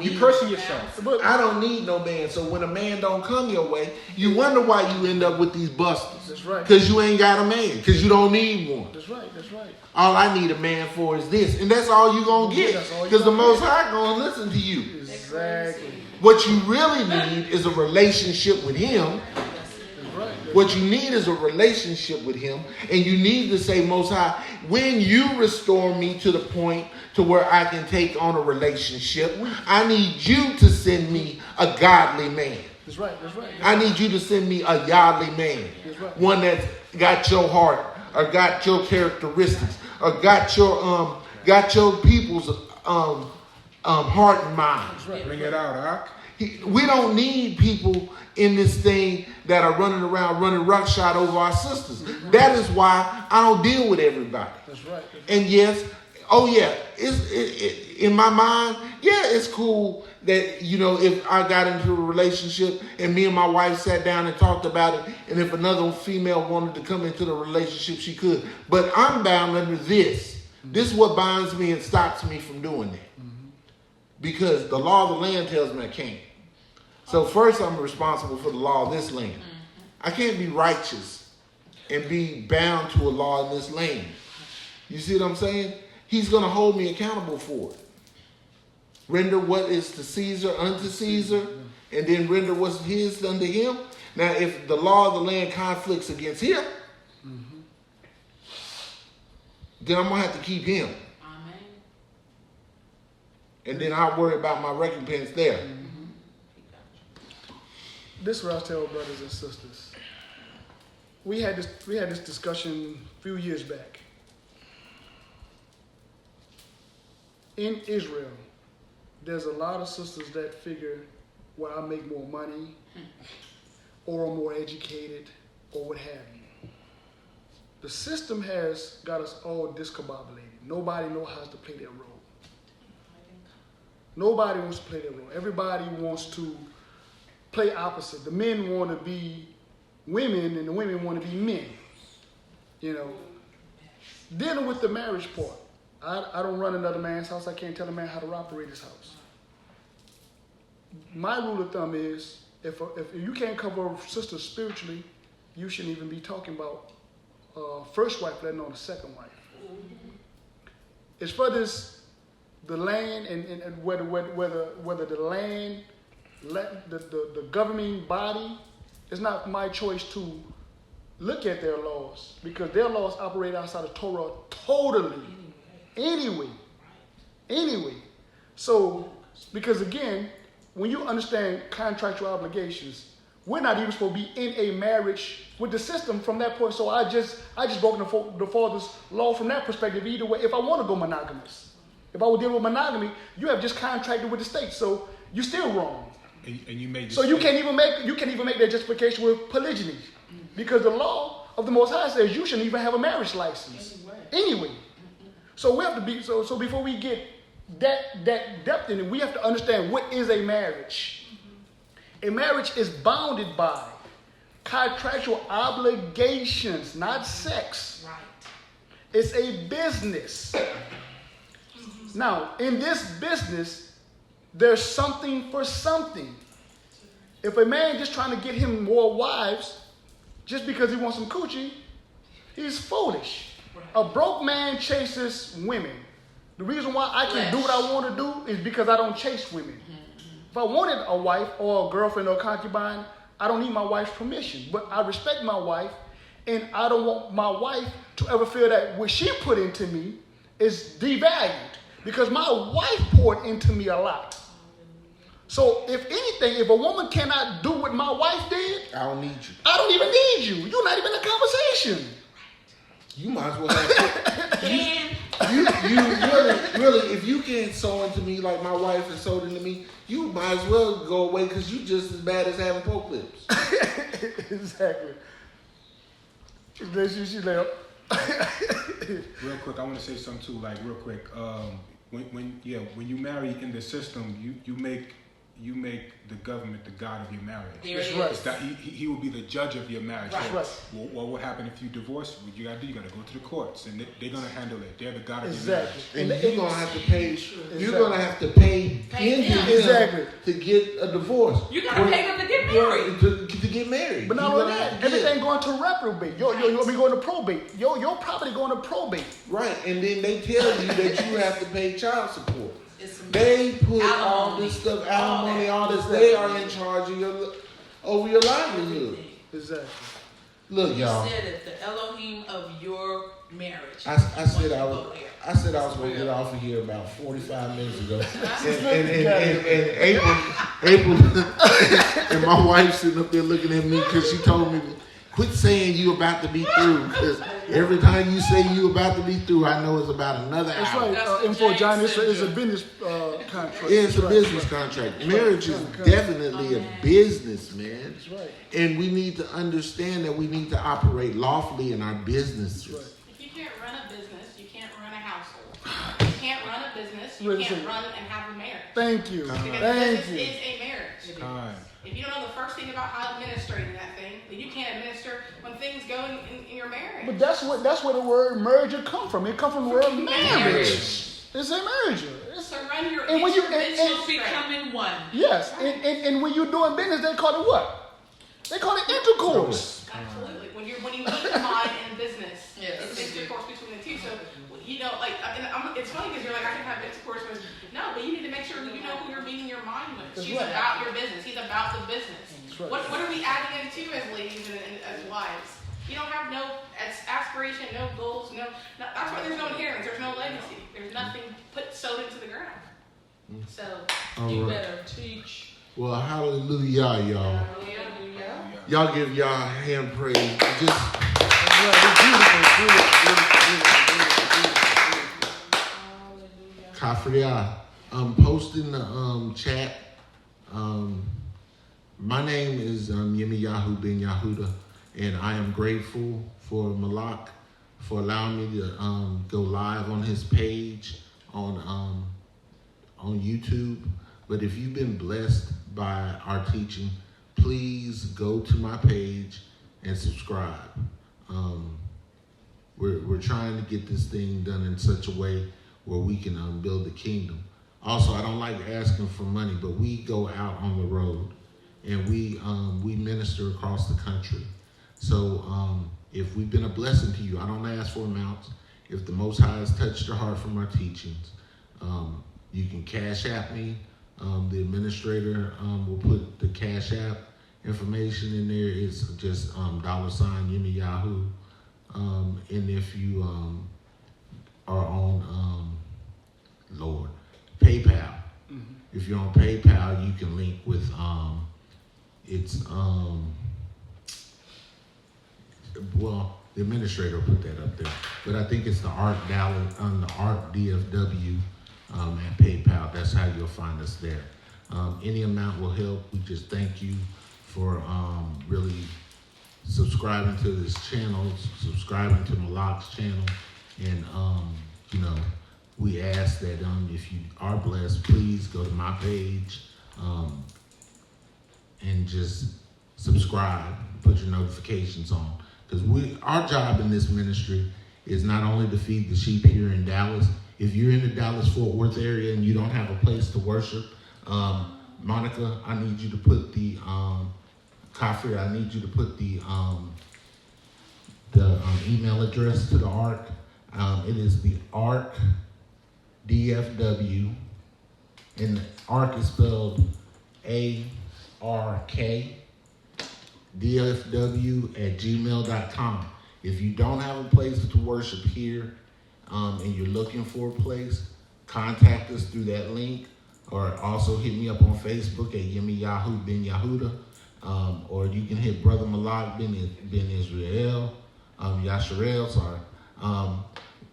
you cursing yourself. I don't need no man. So when a man don't come your way, you wonder why you end up with these busters. That's right. Because you ain't got a man. Because you don't need one. That's right. All I need a man for is this. And that's all you're going to get. Because the Most High going to listen to you. Exactly. What you really need is a relationship with him. What you need is a relationship with him. And you need to say, Most High, when you restore me to the point to where I can take on a relationship, I need you to send me a godly man. That's right. I need you to send me a godly man. Right. One that's got your heart, or got your characteristics, or got your people's heart and mind. Right. Bring it out, Ak. We don't need people in this thing that are running around running roughshod over our sisters. That is why I don't deal with everybody. That's right. And yes, in my mind, it's cool that, if I got into a relationship and me and my wife sat down and talked about it, and if another female wanted to come into the relationship, she could. But I'm bound under this. This is what binds me and stops me from doing that. Because the law of the land tells me I can't. So first I'm responsible for the law of this land. I can't be righteous and be bound to a law in this land. You see what I'm saying? He's going to hold me accountable for it. Render what is to Caesar unto Caesar, and then render what's his unto him. Now, if the law of the land conflicts against him, then I'm going to have to keep him. Amen. And then I'll worry about my recompense there. This is what I tell brothers and sisters. We had this discussion a few years back. In Israel, there's a lot of sisters that figure, well, I make more money, or I'm more educated, or what have you. The system has got us all discombobulated. Nobody knows how to play their role. Nobody wants to play their role. Everybody wants to play opposite. The men want to be women, and the women want to be men. Dealing with the marriage part. I don't run another man's house. I can't tell a man how to operate his house. My rule of thumb is, if you can't cover a sister spiritually, you shouldn't even be talking about first wife, letting on a second wife. As far as the land and whether the land, the governing body, it's not my choice to look at their laws, because their laws operate outside of Torah totally. Anyway. So, because again, when you understand contractual obligations, we're not even supposed to be in a marriage with the system from that point. So I just broke the father's law from that perspective. Either way, if I want to go monogamous, if I would deal with monogamy, you have just contracted with the state, so you're still wrong. And you made this so you can't even make that justification with polygyny, because the law of the Most High says you shouldn't even have a marriage license anyway. So we have to be so before we get that depth in it, we have to understand what is a marriage. A marriage is bounded by contractual obligations, not sex. Right. It's a business. Now, in this business, there's something for something. If a man just trying to get him more wives just because he wants some coochie, he's foolish. Right. A broke man chases women. The reason why I can do what I want to do is because I don't chase women. If I wanted a wife or a girlfriend or a concubine, I don't need my wife's permission. But I respect my wife, and I don't want my wife to ever feel that what she put into me is devalued, because my wife poured into me a lot. So if anything, if a woman cannot do what my wife did, I don't need you. I don't even need you. You're not even in a conversation. You might as well have you really, if you can't sew into me like my wife has sewed into me, you might as well go away, because you just as bad as having pork lips. Exactly. She's like, real quick, I want to say something too, like real quick. When you marry in the system, you make the government the god of your marriage. That's right. That he will be the judge of your marriage. That's So, right. what will happen if you divorce? What you got to do? You got to go to the courts, and they're going to handle it. They're the god of your marriage. And you're gonna have to pay. You're gonna have to pay Exactly. to get a divorce. You gotta pay them to get married. To get married. But not only that, everything going to reprobate. Going to probate. Your property going to probate. Right, and then they tell you that you have to pay child support. They put all this stuff, alimony, all this. They are in charge of your livelihood. Exactly. Look, y'all. You said it, the Elohim of your marriage. I said I was going to get off of here about 45 minutes ago, and April, and my wife sitting up there looking at me because she told me, quit saying you about to be through, because every time you say you about to be through, I know it's about another That's hour. right. Info John, it's a business contract. Yeah, it's a business contract. Marriage is definitely a business, man. That's right. And we need to understand that we need to operate lawfully in our businesses. That's right. If you can't run a business, you can't run a household. If you can't run a business, you can't run and have a marriage. Thank you. Because Thank business you. is a marriage. If you don't know the first thing about how to administrate that thing, then you can't administer when things go in your marriage. But that's where the word merger come from. It come from the word marriage. It's a merger. Surrender your and when you It's becoming one. Yes, and when you're doing business, they call it what? They call it intercourse. Absolutely. When you meet the mind in business, Yes. it's intercourse between the two. So it's funny because you're like, I can have intercourse with. No, but you need to make sure that you know who you're meeting your mind with. That's She's right. about your business. He's about the business. That's right. What are we adding into as ladies and as wives? You don't have no aspiration, no goals, no. That's why there's no inheritance. There's no legacy. There's nothing sewed into the ground. So You better teach. Well, hallelujah, y'all. Hallelujah. Y'all give y'all hand praise. Just Kafriya. Post in the chat. My name is Yemi'el Ben Yahuda, and I am grateful for Malak for allowing me to go live on his page on YouTube. But if you've been blessed by our teaching, please go to my page and subscribe. We're trying to get this thing done in such a way where we can build the kingdom. Also, I don't like asking for money, but we go out on the road and we minister across the country. So if we've been a blessing to you, I don't ask for amounts. If the Most High has touched your heart from our teachings, you can Cash App me. The administrator will put the Cash App information in there. It's just $Yemi'el. And if you are on PayPal, if you're on PayPal, you can link with the administrator will put that up there. But I think it's the Art Dallas on the Art DFW at PayPal. That's how you'll find us there. Any amount will help. We just thank you for really subscribing to this channel, subscribing to Malak's channel, and we ask that if you are blessed, please go to my page and just subscribe, put your notifications on. Because our job in this ministry is not only to feed the sheep here in Dallas. If you're in the Dallas-Fort Worth area and you don't have a place to worship, Monica, I need you to put the Kafir, I need you to put the email address to the ARC. It is the ARC DFW, and the ARC is spelled ARK. DFW@gmail.com. If you don't have a place to worship here and you're looking for a place, contact us through that link, or also hit me up on Facebook at Yemi'el Ben Yehuda, or you can hit Brother Malak Ben Israel, Yasharel, sorry.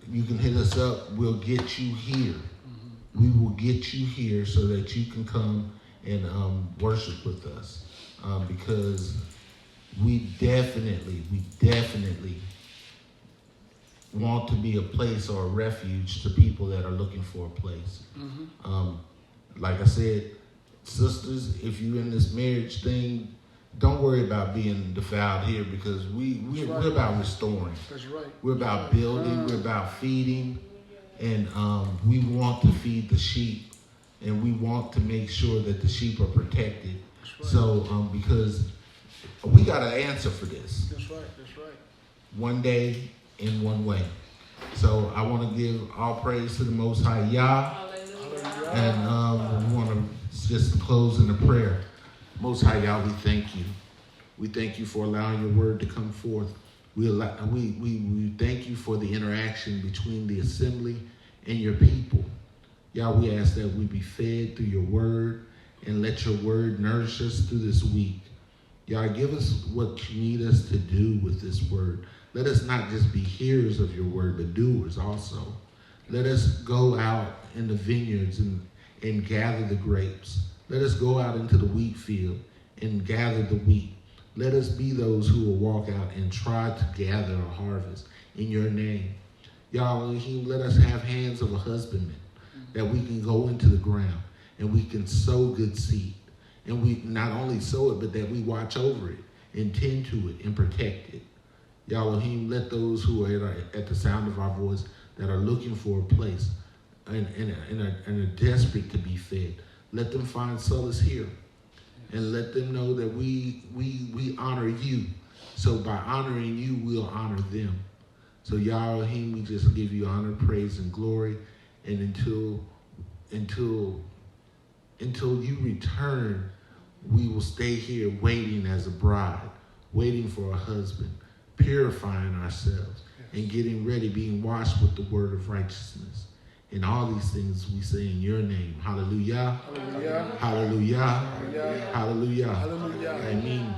You can hit us up. We'll get you here. We will get you here so that you can come and worship with us, because we definitely want to be a place or a refuge to people that are looking for a place. Like I said, sisters, if you're in this marriage thing, don't worry about being defiled here, because we're about restoring. That's right. We're about building. We're about feeding, and we want to feed the sheep, and we want to make sure that the sheep are protected. That's right. So because we got an answer for this. That's right. That's right. One day in one way. So I want to give all praise to the Most High Yah. Hallelujah. And we want to just close in a prayer. Most High Yah, we thank you. We thank you for allowing your word to come forth. We thank you for the interaction between the assembly and your people. Yah, we ask that we be fed through your word, and let your word nourish us through this week. Yah, give us what you need us to do with this word. Let us not just be hearers of your word, but doers also. Let us go out in the vineyards and gather the grapes. Let us go out into the wheat field and gather the wheat. Let us be those who will walk out and try to gather a harvest in your name. Yah, let us have hands of a husbandman, that we can go into the ground and we can sow good seed. And we not only sow it, but that we watch over it and tend to it and protect it. Yah Elohim, let those who are at the sound of our voice that are looking for a place and are desperate to be fed, let them find solace here. And let them know that we honor you. So by honoring you, we'll honor them. So Yah Elohim, we just give you honor, praise, and glory. And until you return, we will stay here waiting as a bride, waiting for a husband, purifying ourselves, and getting ready, being washed with the word of righteousness. And all these things we say in your name. Hallelujah. Hallelujah. Hallelujah. Hallelujah. Hallelujah. Amen.